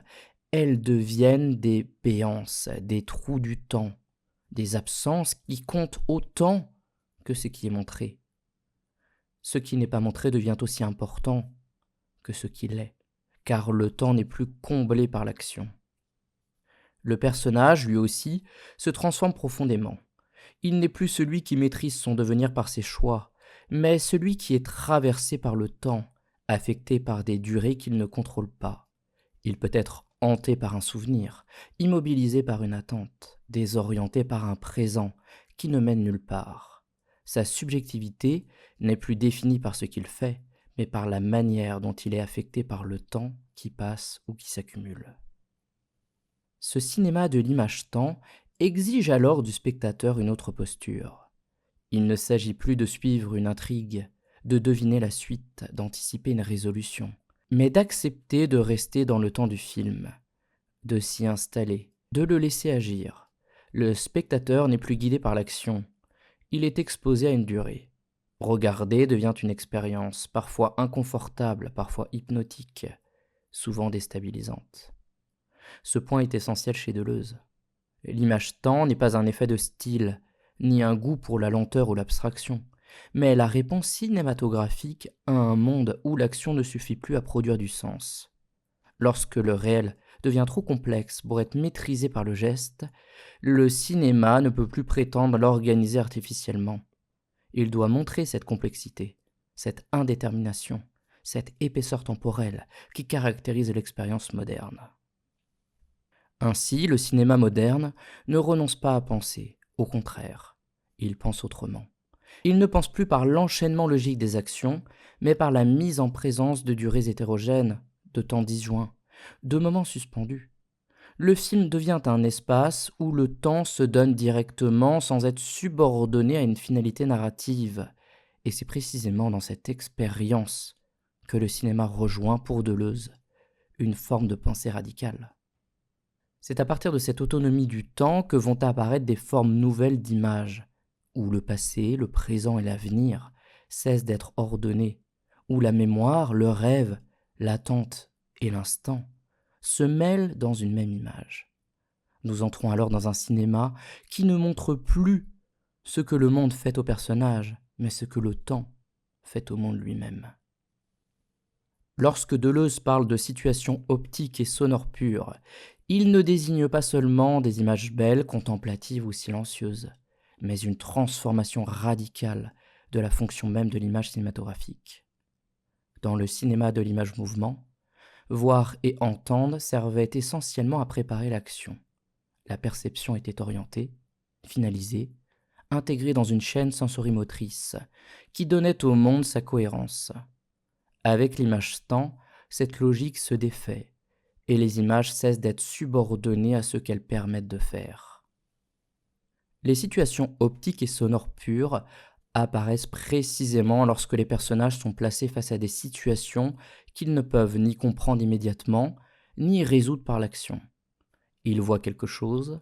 elles deviennent des béances, des trous du temps, des absences qui comptent autant que ce qui est montré. Ce qui n'est pas montré devient aussi important que ce qui l'est, car le temps n'est plus comblé par l'action. Le personnage, lui aussi, se transforme profondément. Il n'est plus celui qui maîtrise son devenir par ses choix, mais celui qui est traversé par le temps, affecté par des durées qu'il ne contrôle pas. Il peut être hanté par un souvenir, immobilisé par une attente, désorienté par un présent qui ne mène nulle part. Sa subjectivité n'est plus définie par ce qu'il fait, mais par la manière dont il est affecté par le temps qui passe ou qui s'accumule. Ce cinéma de l'image-temps exige alors du spectateur une autre posture. Il ne s'agit plus de suivre une intrigue, de deviner la suite, d'anticiper une résolution, mais d'accepter de rester dans le temps du film, de s'y installer, de le laisser agir. Le spectateur n'est plus guidé par l'action, il est exposé à une durée. Regarder devient une expérience, parfois inconfortable, parfois hypnotique, souvent déstabilisante. Ce point est essentiel chez Deleuze. L'image-temps n'est pas un effet de style, ni un goût pour la lenteur ou l'abstraction, mais la réponse cinématographique à un monde où l'action ne suffit plus à produire du sens. Lorsque le réel devient trop complexe pour être maîtrisé par le geste, le cinéma ne peut plus prétendre l'organiser artificiellement. Il doit montrer cette complexité, cette indétermination, cette épaisseur temporelle qui caractérise l'expérience moderne. Ainsi, le cinéma moderne ne renonce pas à penser, au contraire, il pense autrement. Il ne pense plus par l'enchaînement logique des actions, mais par la mise en présence de durées hétérogènes, de temps disjoints, de moments suspendus. Le film devient un espace où le temps se donne directement sans être subordonné à une finalité narrative. Et c'est précisément dans cette expérience que le cinéma rejoint pour Deleuze une forme de pensée radicale. C'est à partir de cette autonomie du temps que vont apparaître des formes nouvelles d'images, où le passé, le présent et l'avenir cessent d'être ordonnés, où la mémoire, le rêve, l'attente et l'instant se mêlent dans une même image. Nous entrons alors dans un cinéma qui ne montre plus ce que le monde fait au personnage, mais ce que le temps fait au monde lui-même. Lorsque Deleuze parle de situations optiques et sonores pures, il ne désigne pas seulement des images belles, contemplatives ou silencieuses, mais une transformation radicale de la fonction même de l'image cinématographique. Dans le cinéma de l'image-mouvement, voir et entendre servaient essentiellement à préparer l'action. La perception était orientée, finalisée, intégrée dans une chaîne sensorimotrice qui donnait au monde sa cohérence. Avec l'image-temps, cette logique se défait et les images cessent d'être subordonnées à ce qu'elles permettent de faire. Les situations optiques et sonores pures apparaissent précisément lorsque les personnages sont placés face à des situations qu'ils ne peuvent ni comprendre immédiatement, ni résoudre par l'action. Ils voient quelque chose,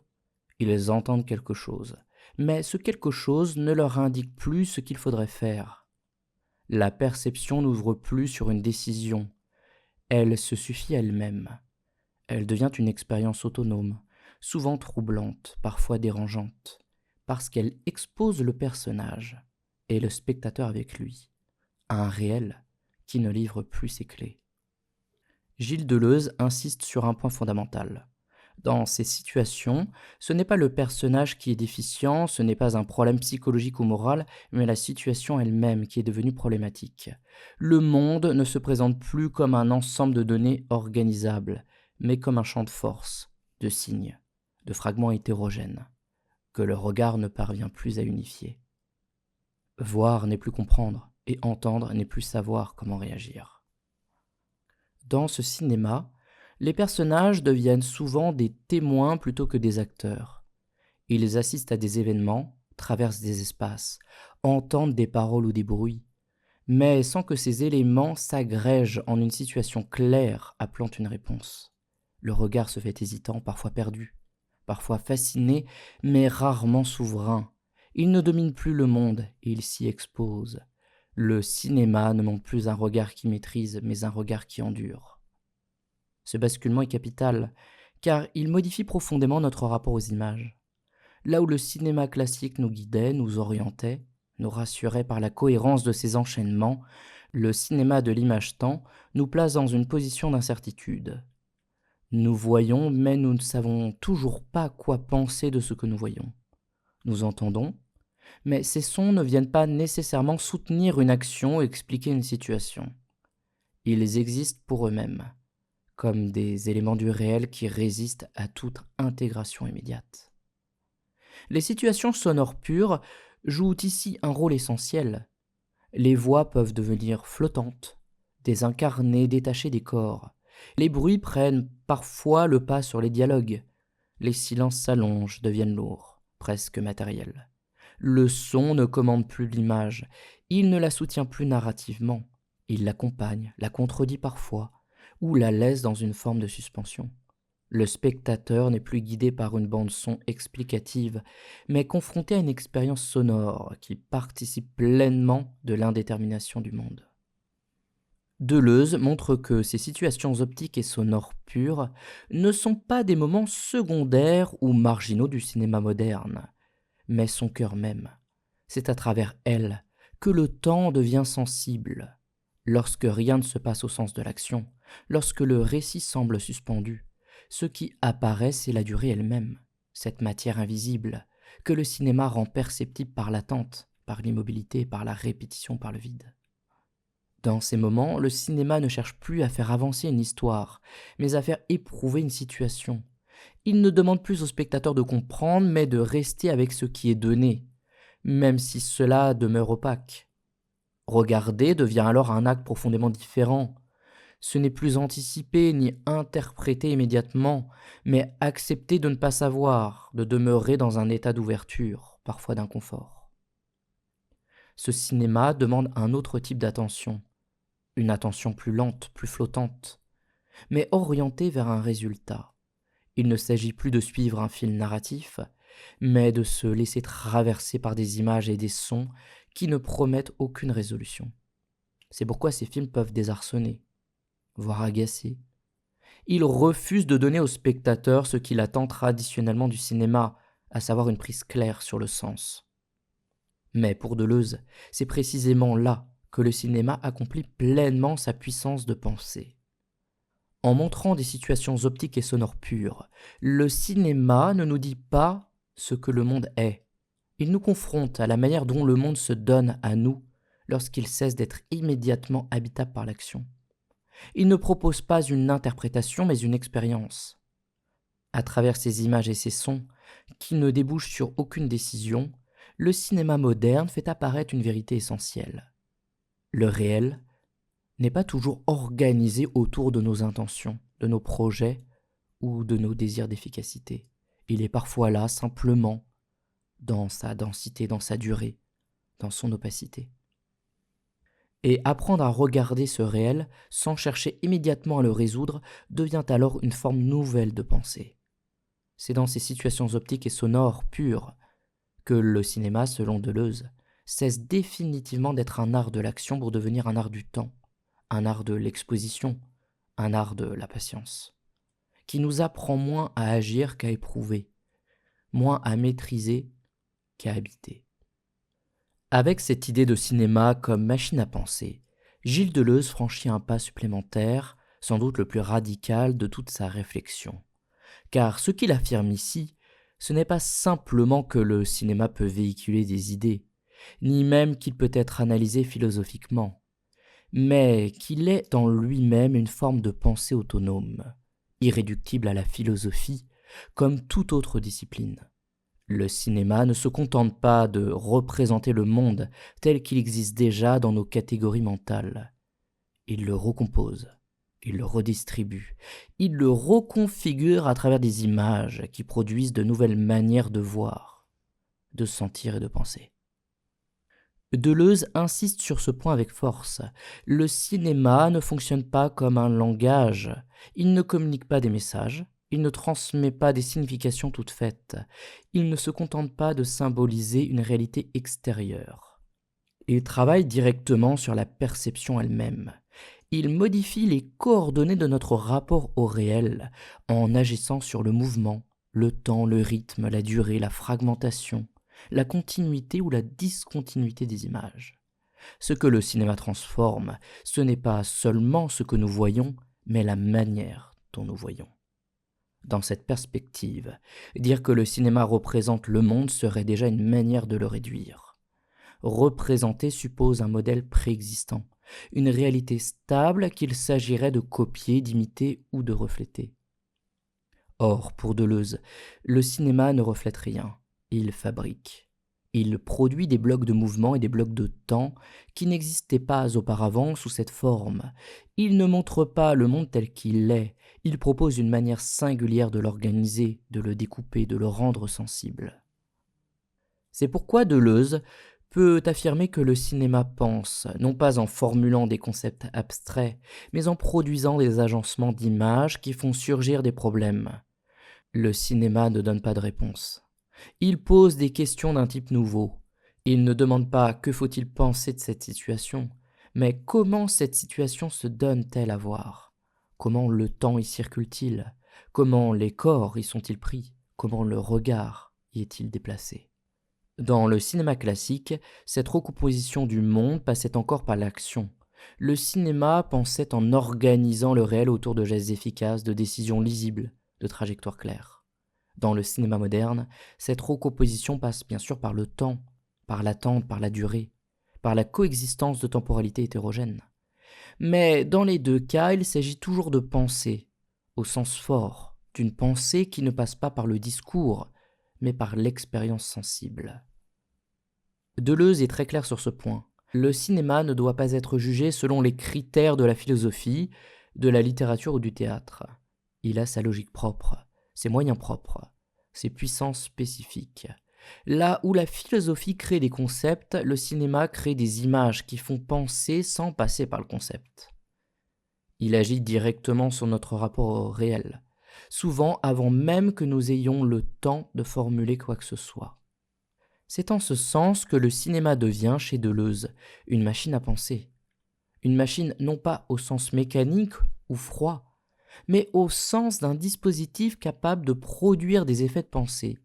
ils entendent quelque chose, mais ce quelque chose ne leur indique plus ce qu'il faudrait faire. La perception n'ouvre plus sur une décision, elle se suffit à elle-même. Elle devient une expérience autonome, souvent troublante, parfois dérangeante, parce qu'elle expose le personnage et le spectateur avec lui à un réel qui ne livre plus ses clés. Gilles Deleuze insiste sur un point fondamental. Dans ces situations, ce n'est pas le personnage qui est déficient, ce n'est pas un problème psychologique ou moral, mais la situation elle-même qui est devenue problématique. Le monde ne se présente plus comme un ensemble de données organisables, mais comme un champ de force, de signes, de fragments hétérogènes, que le regard ne parvient plus à unifier. Voir n'est plus comprendre, et entendre n'est plus savoir comment réagir. Dans ce cinéma, les personnages deviennent souvent des témoins plutôt que des acteurs. Ils assistent à des événements, traversent des espaces, entendent des paroles ou des bruits, mais sans que ces éléments s'agrègent en une situation claire appelant une réponse. Le regard se fait hésitant, parfois perdu, parfois fasciné, mais rarement souverain. Il ne domine plus le monde et il s'y expose. Le cinéma ne montre plus un regard qui maîtrise, mais un regard qui endure. Ce basculement est capital, car il modifie profondément notre rapport aux images. Là où le cinéma classique nous guidait, nous orientait, nous rassurait par la cohérence de ses enchaînements, le cinéma de l'image-temps nous place dans une position d'incertitude. Nous voyons, mais nous ne savons toujours pas quoi penser de ce que nous voyons. Nous entendons, mais ces sons ne viennent pas nécessairement soutenir une action ou expliquer une situation. Ils existent pour eux-mêmes, comme des éléments du réel qui résistent à toute intégration immédiate. Les situations sonores pures jouent ici un rôle essentiel. Les voix peuvent devenir flottantes, désincarnées, détachées des corps. Les bruits prennent parfois le pas sur les dialogues. Les silences s'allongent, deviennent lourds, presque matériels. Le son ne commande plus l'image, il ne la soutient plus narrativement. Il l'accompagne, la contredit parfois, ou la laisse dans une forme de suspension. Le spectateur n'est plus guidé par une bande-son explicative, mais confronté à une expérience sonore qui participe pleinement de l'indétermination du monde. Deleuze montre que ces situations optiques et sonores pures ne sont pas des moments secondaires ou marginaux du cinéma moderne, mais son cœur même. C'est à travers elles que le temps devient sensible. Lorsque rien ne se passe au sens de l'action, lorsque le récit semble suspendu, ce qui apparaît, c'est la durée elle-même, cette matière invisible, que le cinéma rend perceptible par l'attente, par l'immobilité, par la répétition, par le vide. Dans ces moments, le cinéma ne cherche plus à faire avancer une histoire, mais à faire éprouver une situation. Il ne demande plus au spectateur de comprendre, mais de rester avec ce qui est donné, même si cela demeure opaque. Regarder devient alors un acte profondément différent. Ce n'est plus anticiper ni interpréter immédiatement, mais accepter de ne pas savoir, de demeurer dans un état d'ouverture, parfois d'inconfort. Ce cinéma demande un autre type d'attention, une attention plus lente, plus flottante, mais orientée vers un résultat. Il ne s'agit plus de suivre un fil narratif, mais de se laisser traverser par des images et des sons qui ne promettent aucune résolution. C'est pourquoi ces films peuvent désarçonner, voire agacer. Ils refusent de donner au spectateur ce qu'il attend traditionnellement du cinéma, à savoir une prise claire sur le sens. Mais pour Deleuze, c'est précisément là que le cinéma accomplit pleinement sa puissance de pensée. En montrant des situations optiques et sonores pures, le cinéma ne nous dit pas ce que le monde est. Il nous confronte à la manière dont le monde se donne à nous lorsqu'il cesse d'être immédiatement habitable par l'action. Il ne propose pas une interprétation mais une expérience. À travers ces images et ces sons, qui ne débouchent sur aucune décision, le cinéma moderne fait apparaître une vérité essentielle. Le réel n'est pas toujours organisé autour de nos intentions, de nos projets ou de nos désirs d'efficacité. Il est parfois là simplement dans sa densité, dans sa durée, dans son opacité. Et apprendre à regarder ce réel sans chercher immédiatement à le résoudre devient alors une forme nouvelle de pensée. C'est dans ces situations optiques et sonores pures que le cinéma, selon Deleuze, cesse définitivement d'être un art de l'action pour devenir un art du temps, un art de l'exposition, un art de la patience, qui nous apprend moins à agir qu'à éprouver, moins à maîtriser qu'à habiter. Avec cette idée de cinéma comme machine à penser, Gilles Deleuze franchit un pas supplémentaire, sans doute le plus radical de toute sa réflexion. Car ce qu'il affirme ici, ce n'est pas simplement que le cinéma peut véhiculer des idées, ni même qu'il peut être analysé philosophiquement, mais qu'il est en lui-même une forme de pensée autonome, irréductible à la philosophie, comme toute autre discipline. Le cinéma ne se contente pas de représenter le monde tel qu'il existe déjà dans nos catégories mentales. Il le recompose, il le redistribue, il le reconfigure à travers des images qui produisent de nouvelles manières de voir, de sentir et de penser. Deleuze insiste sur ce point avec force. Le cinéma ne fonctionne pas comme un langage, il ne communique pas des messages, il ne transmet pas des significations toutes faites, il ne se contente pas de symboliser une réalité extérieure. Il travaille directement sur la perception elle-même. Il modifie les coordonnées de notre rapport au réel en agissant sur le mouvement, le temps, le rythme, la durée, la fragmentation, la continuité ou la discontinuité des images. Ce que le cinéma transforme, ce n'est pas seulement ce que nous voyons, mais la manière dont nous voyons. Dans cette perspective, dire que le cinéma représente le monde serait déjà une manière de le réduire. Représenter suppose un modèle préexistant, une réalité stable qu'il s'agirait de copier, d'imiter ou de refléter. Or, pour Deleuze, le cinéma ne reflète rien, il fabrique. Il produit des blocs de mouvement et des blocs de temps qui n'existaient pas auparavant sous cette forme. Il ne montre pas le monde tel qu'il est, il propose une manière singulière de l'organiser, de le découper, de le rendre sensible. C'est pourquoi Deleuze peut affirmer que le cinéma pense, non pas en formulant des concepts abstraits, mais en produisant des agencements d'images qui font surgir des problèmes. Le cinéma ne donne pas de réponse. Il pose des questions d'un type nouveau. Il ne demande pas que faut-il penser de cette situation, mais comment cette situation se donne-t-elle à voir? Comment le temps y circule-t-il? Comment les corps y sont-ils pris? Comment le regard y est-il déplacé? Dans le cinéma classique, cette recomposition du monde passait encore par l'action. Le cinéma pensait en organisant le réel autour de gestes efficaces, de décisions lisibles, de trajectoires claires. Dans le cinéma moderne, cette recomposition passe bien sûr par le temps, par l'attente, par la durée, par la coexistence de temporalités hétérogènes. Mais dans les deux cas, il s'agit toujours de pensée, au sens fort, d'une pensée qui ne passe pas par le discours, mais par l'expérience sensible. Deleuze est très clair sur ce point. Le cinéma ne doit pas être jugé selon les critères de la philosophie, de la littérature ou du théâtre. Il a sa logique propre, ses moyens propres, ses puissances spécifiques. Là où la philosophie crée des concepts, le cinéma crée des images qui font penser sans passer par le concept. Il agit directement sur notre rapport au réel, souvent avant même que nous ayons le temps de formuler quoi que ce soit. C'est en ce sens que le cinéma devient, chez Deleuze, une machine à penser. Une machine non pas au sens mécanique ou froid, mais au sens d'un dispositif capable de produire des effets de pensée.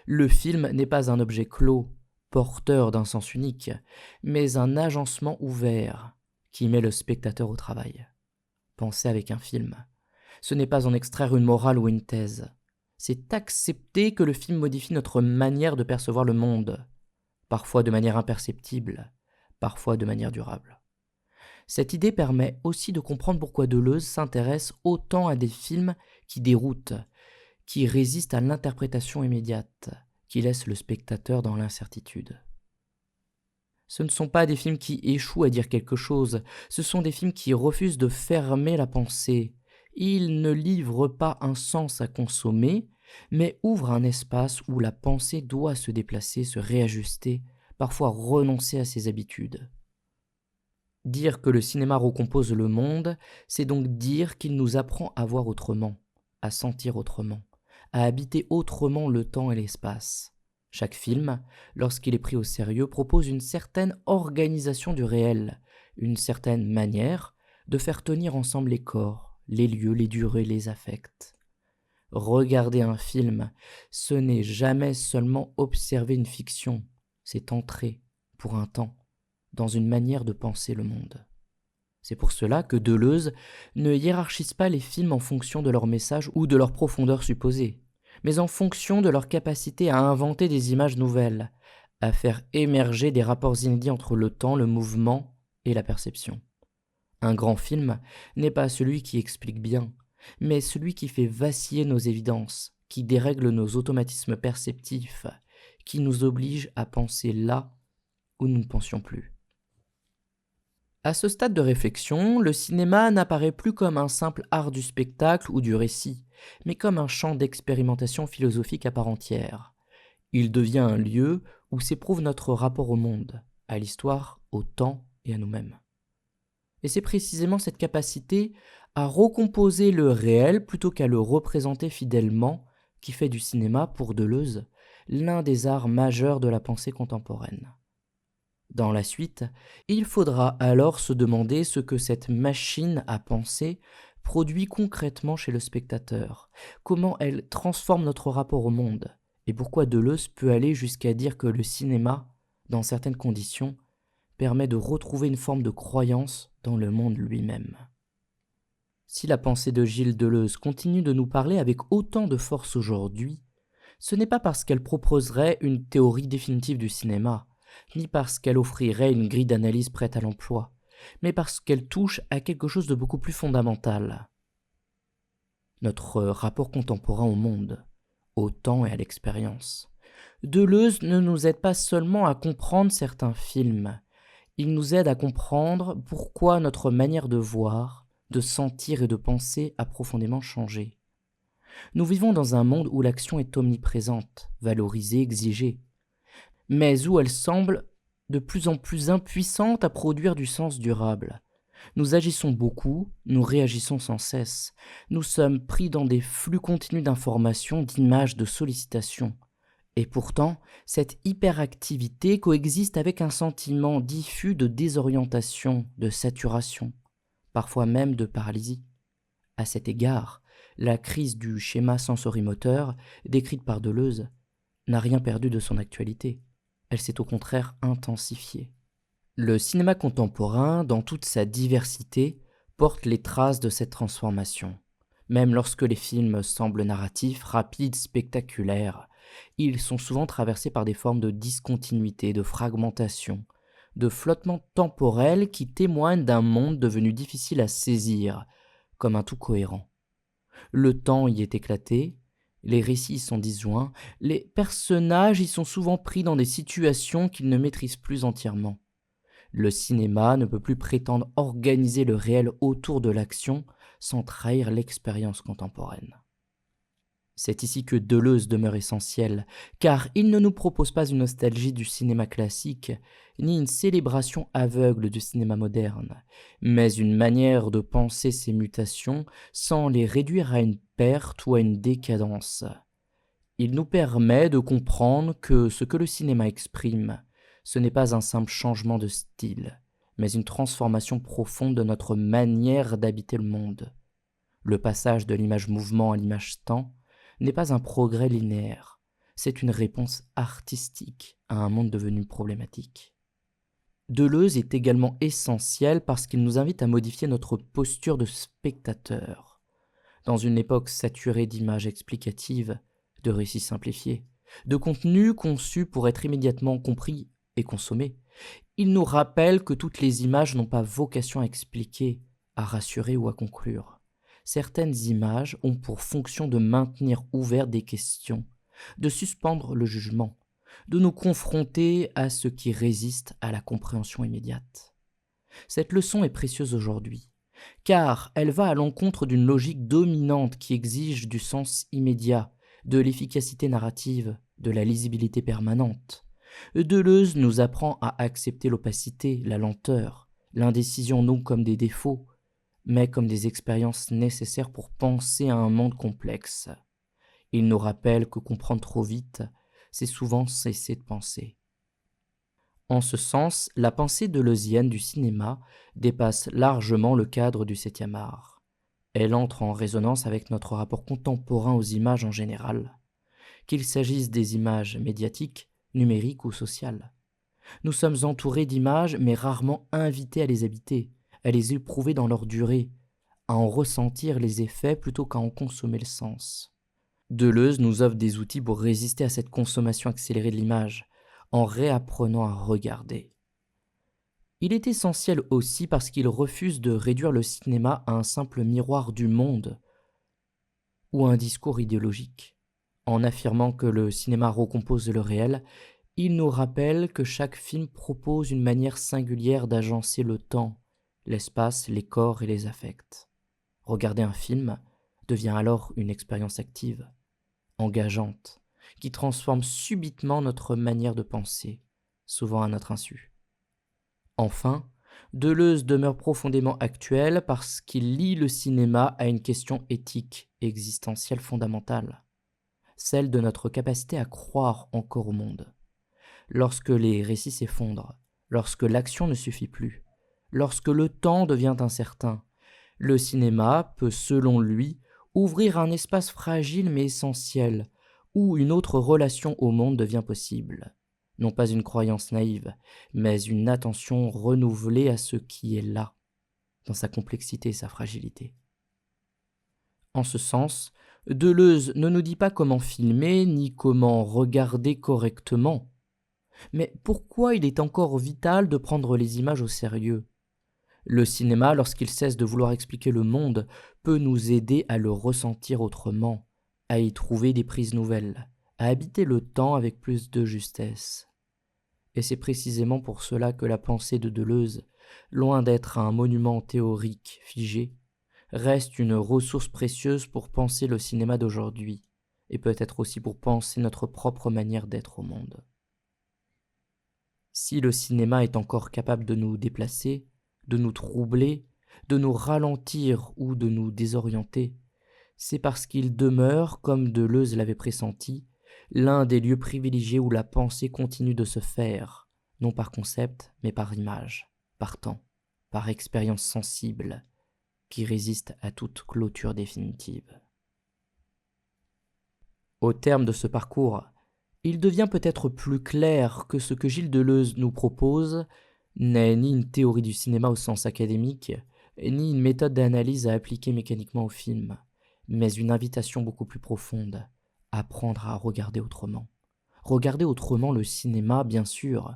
Le film n'est pas un objet clos, porteur d'un sens unique, mais un agencement ouvert qui met le spectateur au travail. Penser avec un film, ce n'est pas en extraire une morale ou une thèse. C'est accepter que le film modifie notre manière de percevoir le monde, parfois de manière imperceptible, parfois de manière durable. Cette idée permet aussi de comprendre pourquoi Deleuze s'intéresse autant à des films qui déroutent, qui résistent à l'interprétation immédiate, qui laissent le spectateur dans l'incertitude. Ce ne sont pas des films qui échouent à dire quelque chose, ce sont des films qui refusent de fermer la pensée. Ils ne livrent pas un sens à consommer, mais ouvrent un espace où la pensée doit se déplacer, se réajuster, parfois renoncer à ses habitudes. Dire que le cinéma recompose le monde, c'est donc dire qu'il nous apprend à voir autrement, à sentir autrement, à habiter autrement le temps et l'espace. Chaque film, lorsqu'il est pris au sérieux, propose une certaine organisation du réel, une certaine manière de faire tenir ensemble les corps, les lieux, les durées, les affects. Regarder un film, ce n'est jamais seulement observer une fiction, c'est entrer, pour un temps, dans une manière de penser le monde. C'est pour cela que Deleuze ne hiérarchise pas les films en fonction de leur message ou de leur profondeur supposée, mais en fonction de leur capacité à inventer des images nouvelles, à faire émerger des rapports inédits entre le temps, le mouvement et la perception. Un grand film n'est pas celui qui explique bien, mais celui qui fait vaciller nos évidences, qui dérègle nos automatismes perceptifs, qui nous oblige à penser là où nous ne pensions plus. À ce stade de réflexion, le cinéma n'apparaît plus comme un simple art du spectacle ou du récit, mais comme un champ d'expérimentation philosophique à part entière. Il devient un lieu où s'éprouve notre rapport au monde, à l'histoire, au temps et à nous-mêmes. Et c'est précisément cette capacité à recomposer le réel plutôt qu'à le représenter fidèlement qui fait du cinéma, pour Deleuze, l'un des arts majeurs de la pensée contemporaine. Dans la suite, il faudra alors se demander ce que cette machine à penser produit concrètement chez le spectateur, comment elle transforme notre rapport au monde, et pourquoi Deleuze peut aller jusqu'à dire que le cinéma, dans certaines conditions, permet de retrouver une forme de croyance dans le monde lui-même. Si la pensée de Gilles Deleuze continue de nous parler avec autant de force aujourd'hui, ce n'est pas parce qu'elle proposerait une théorie définitive du cinéma, ni parce qu'elle offrirait une grille d'analyse prête à l'emploi, mais parce qu'elle touche à quelque chose de beaucoup plus fondamental. Notre rapport contemporain au monde, au temps et à l'expérience. Deleuze ne nous aide pas seulement à comprendre certains films, il nous aide à comprendre pourquoi notre manière de voir, de sentir et de penser a profondément changé. Nous vivons dans un monde où l'action est omniprésente, valorisée, exigée, mais où elle semble de plus en plus impuissante à produire du sens durable. Nous agissons beaucoup, nous réagissons sans cesse. Nous sommes pris dans des flux continus d'informations, d'images, de sollicitations. Et pourtant, cette hyperactivité coexiste avec un sentiment diffus de désorientation, de saturation, parfois même de paralysie. À cet égard, la crise du schéma sensorimoteur, décrite par Deleuze, n'a rien perdu de son actualité. Elle s'est au contraire intensifiée. Le cinéma contemporain, dans toute sa diversité, porte les traces de cette transformation. Même lorsque les films semblent narratifs, rapides, spectaculaires, ils sont souvent traversés par des formes de discontinuité, de fragmentation, de flottement temporel qui témoignent d'un monde devenu difficile à saisir, comme un tout cohérent. Le temps y est éclaté, les récits y sont disjoints, les personnages y sont souvent pris dans des situations qu'ils ne maîtrisent plus entièrement. Le cinéma ne peut plus prétendre organiser le réel autour de l'action sans trahir l'expérience contemporaine. C'est ici que Deleuze demeure essentiel, car il ne nous propose pas une nostalgie du cinéma classique, ni une célébration aveugle du cinéma moderne, mais une manière de penser ces mutations sans les réduire à une perte ou à une décadence. Il nous permet de comprendre que ce que le cinéma exprime, ce n'est pas un simple changement de style, mais une transformation profonde de notre manière d'habiter le monde. Le passage de l'image mouvement à l'image temps n'est pas un progrès linéaire, c'est une réponse artistique à un monde devenu problématique. Deleuze est également essentiel parce qu'il nous invite à modifier notre posture de spectateur. Dans une époque saturée d'images explicatives, de récits simplifiés, de contenus conçus pour être immédiatement compris et consommés, il nous rappelle que toutes les images n'ont pas vocation à expliquer, à rassurer ou à conclure. Certaines images ont pour fonction de maintenir ouvertes des questions, de suspendre le jugement, de nous confronter à ce qui résiste à la compréhension immédiate. Cette leçon est précieuse aujourd'hui, car elle va à l'encontre d'une logique dominante qui exige du sens immédiat, de l'efficacité narrative, de la lisibilité permanente. Deleuze nous apprend à accepter l'opacité, la lenteur, l'indécision non comme des défauts, mais comme des expériences nécessaires pour penser à un monde complexe. Il nous rappelle que comprendre trop vite, c'est souvent cesser de penser. En ce sens, la pensée deleuzienne du cinéma dépasse largement le cadre du 7e art. Elle entre en résonance avec notre rapport contemporain aux images en général, qu'il s'agisse des images médiatiques, numériques ou sociales. Nous sommes entourés d'images, mais rarement invités à les habiter, à les éprouver dans leur durée, à en ressentir les effets plutôt qu'à en consommer le sens. Deleuze nous offre des outils pour résister à cette consommation accélérée de l'image, en réapprenant à regarder. Il est essentiel aussi parce qu'il refuse de réduire le cinéma à un simple miroir du monde ou à un discours idéologique. En affirmant que le cinéma recompose le réel, il nous rappelle que chaque film propose une manière singulière d'agencer le temps, l'espace, les corps et les affects. Regarder un film devient alors une expérience active, engageante, qui transforme subitement notre manière de penser, souvent à notre insu. Enfin, Deleuze demeure profondément actuel parce qu'il lie le cinéma à une question éthique et existentielle fondamentale, celle de notre capacité à croire encore au monde. Lorsque les récits s'effondrent, lorsque l'action ne suffit plus, lorsque le temps devient incertain, le cinéma peut, selon lui, ouvrir un espace fragile mais essentiel, où une autre relation au monde devient possible. Non pas une croyance naïve, mais une attention renouvelée à ce qui est là, dans sa complexité et sa fragilité. En ce sens, Deleuze ne nous dit pas comment filmer ni comment regarder correctement, mais pourquoi il est encore vital de prendre les images au sérieux. Le cinéma, lorsqu'il cesse de vouloir expliquer le monde, peut nous aider à le ressentir autrement, à y trouver des prises nouvelles, à habiter le temps avec plus de justesse. Et c'est précisément pour cela que la pensée de Deleuze, loin d'être un monument théorique figé, reste une ressource précieuse pour penser le cinéma d'aujourd'hui, et peut-être aussi pour penser notre propre manière d'être au monde. Si le cinéma est encore capable de nous déplacer, de nous troubler, de nous ralentir ou de nous désorienter, c'est parce qu'il demeure, comme Deleuze l'avait pressenti, l'un des lieux privilégiés où la pensée continue de se faire, non par concept, mais par image, par temps, par expérience sensible, qui résiste à toute clôture définitive. Au terme de ce parcours, il devient peut-être plus clair que ce que Gilles Deleuze nous propose n'est ni une théorie du cinéma au sens académique, ni une méthode d'analyse à appliquer mécaniquement au film, mais une invitation beaucoup plus profonde, apprendre à regarder autrement. Regarder autrement le cinéma, bien sûr,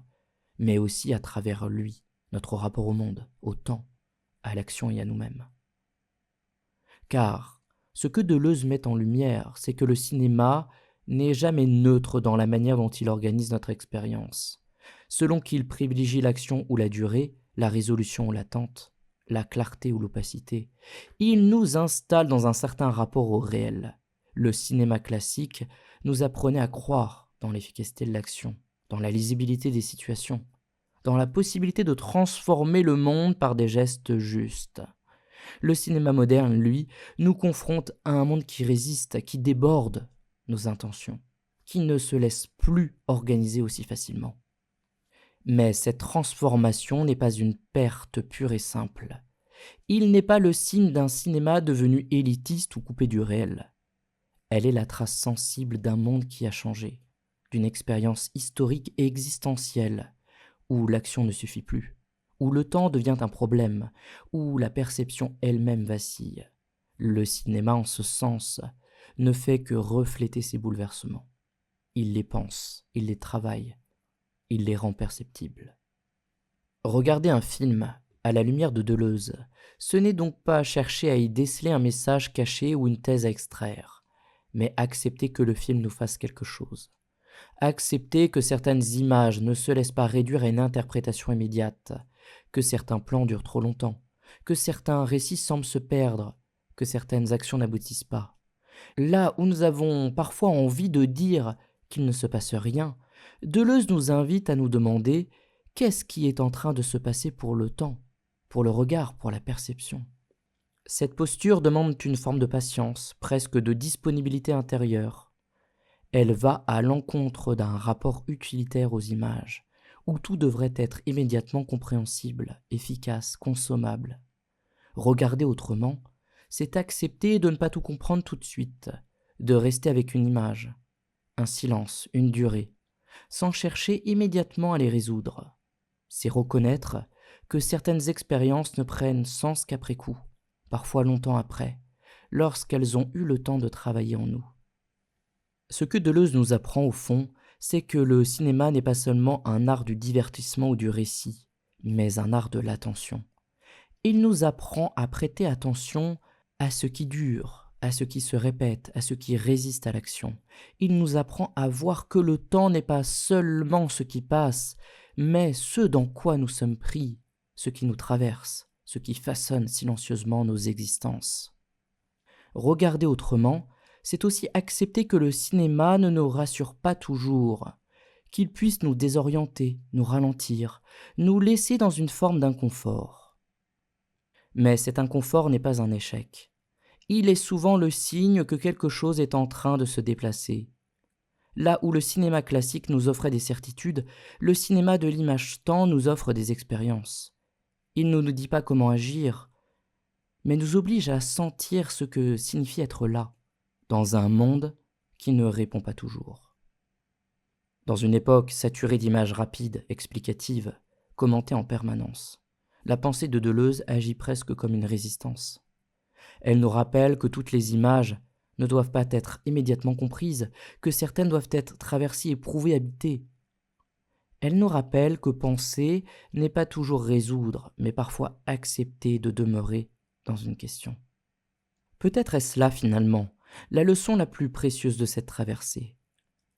mais aussi à travers lui, notre rapport au monde, au temps, à l'action et à nous-mêmes. Car ce que Deleuze met en lumière, c'est que le cinéma n'est jamais neutre dans la manière dont il organise notre expérience. selon qu'il privilégie l'action ou la durée, la résolution ou l'attente, la clarté ou l'opacité. Il nous installe dans un certain rapport au réel. Le cinéma classique nous apprenait à croire dans l'efficacité de l'action, dans la lisibilité des situations, dans la possibilité de transformer le monde par des gestes justes. Le cinéma moderne, lui, nous confronte à un monde qui résiste, qui déborde nos intentions, qui ne se laisse plus organiser aussi facilement. Mais cette transformation n'est pas une perte pure et simple. Il n'est pas le signe d'un cinéma devenu élitiste ou coupé du réel. Elle est la trace sensible d'un monde qui a changé, d'une expérience historique et existentielle, où l'action ne suffit plus, où le temps devient un problème, où la perception elle-même vacille. Le cinéma, en ce sens, ne fait que refléter ces bouleversements. Il les pense, il les travaille, il les rend perceptibles. Regarder un film à la lumière de Deleuze, ce n'est donc pas chercher à y déceler un message caché ou une thèse à extraire, mais accepter que le film nous fasse quelque chose. Accepter que certaines images ne se laissent pas réduire à une interprétation immédiate, que certains plans durent trop longtemps, que certains récits semblent se perdre, que certaines actions n'aboutissent pas. Là où nous avons parfois envie de dire qu'il ne se passe rien, Deleuze nous invite à nous demander qu'est-ce qui est en train de se passer pour le temps, pour le regard, pour la perception. Cette posture demande une forme de patience, presque de disponibilité intérieure. Elle va à l'encontre d'un rapport utilitaire aux images, où tout devrait être immédiatement compréhensible, efficace, consommable. Regarder autrement, c'est accepter de ne pas tout comprendre tout de suite, de rester avec une image, un silence, une durée, sans chercher immédiatement à les résoudre. C'est reconnaître que certaines expériences ne prennent sens qu'après coup, parfois longtemps après, lorsqu'elles ont eu le temps de travailler en nous. Ce que Deleuze nous apprend au fond, c'est que le cinéma n'est pas seulement un art du divertissement ou du récit, mais un art de l'attention. Il nous apprend à prêter attention à ce qui dure, à ce qui se répète, à ce qui résiste à l'action. Il nous apprend à voir que le temps n'est pas seulement ce qui passe, mais ce dans quoi nous sommes pris, ce qui nous traverse, ce qui façonne silencieusement nos existences. Regarder autrement, c'est aussi accepter que le cinéma ne nous rassure pas toujours, qu'il puisse nous désorienter, nous ralentir, nous laisser dans une forme d'inconfort. Mais cet inconfort n'est pas un échec. Il est souvent le signe que quelque chose est en train de se déplacer. Là où le cinéma classique nous offrait des certitudes, le cinéma de l'image-temps nous offre des expériences. Il ne nous dit pas comment agir, mais nous oblige à sentir ce que signifie être là, dans un monde qui ne répond pas toujours. Dans une époque saturée d'images rapides, explicatives, commentées en permanence, la pensée de Deleuze agit presque comme une résistance. Elle nous rappelle que toutes les images ne doivent pas être immédiatement comprises, que certaines doivent être traversées, éprouvées, habitées. Elle nous rappelle que penser n'est pas toujours résoudre, mais parfois accepter de demeurer dans une question. Peut-être est-ce là finalement la leçon la plus précieuse de cette traversée.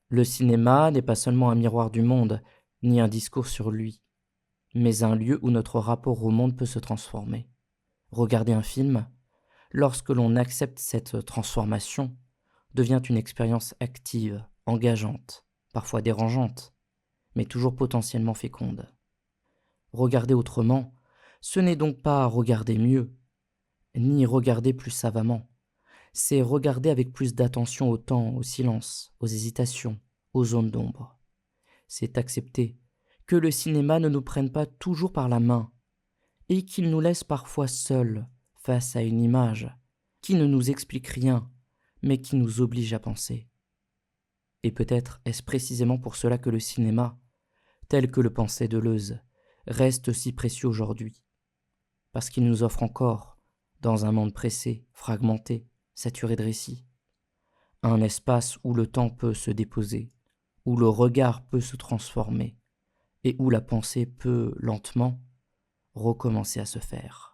Le cinéma n'est pas seulement un miroir du monde, ni un discours sur lui, mais un lieu où notre rapport au monde peut se transformer. Regarder un film, lorsque l'on accepte cette transformation, devient une expérience active, engageante, parfois dérangeante, mais toujours potentiellement féconde. Regarder autrement, ce n'est donc pas regarder mieux, ni regarder plus savamment. C'est regarder avec plus d'attention au temps, au silence, aux hésitations, aux zones d'ombre. C'est accepter que le cinéma ne nous prenne pas toujours par la main et qu'il nous laisse parfois seuls face à une image qui ne nous explique rien, mais qui nous oblige à penser. Et peut-être est-ce précisément pour cela que le cinéma, tel que le pensait Deleuze, reste si précieux aujourd'hui, parce qu'il nous offre encore, dans un monde pressé, fragmenté, saturé de récits, un espace où le temps peut se déposer, où le regard peut se transformer, et où la pensée peut, lentement, recommencer à se faire.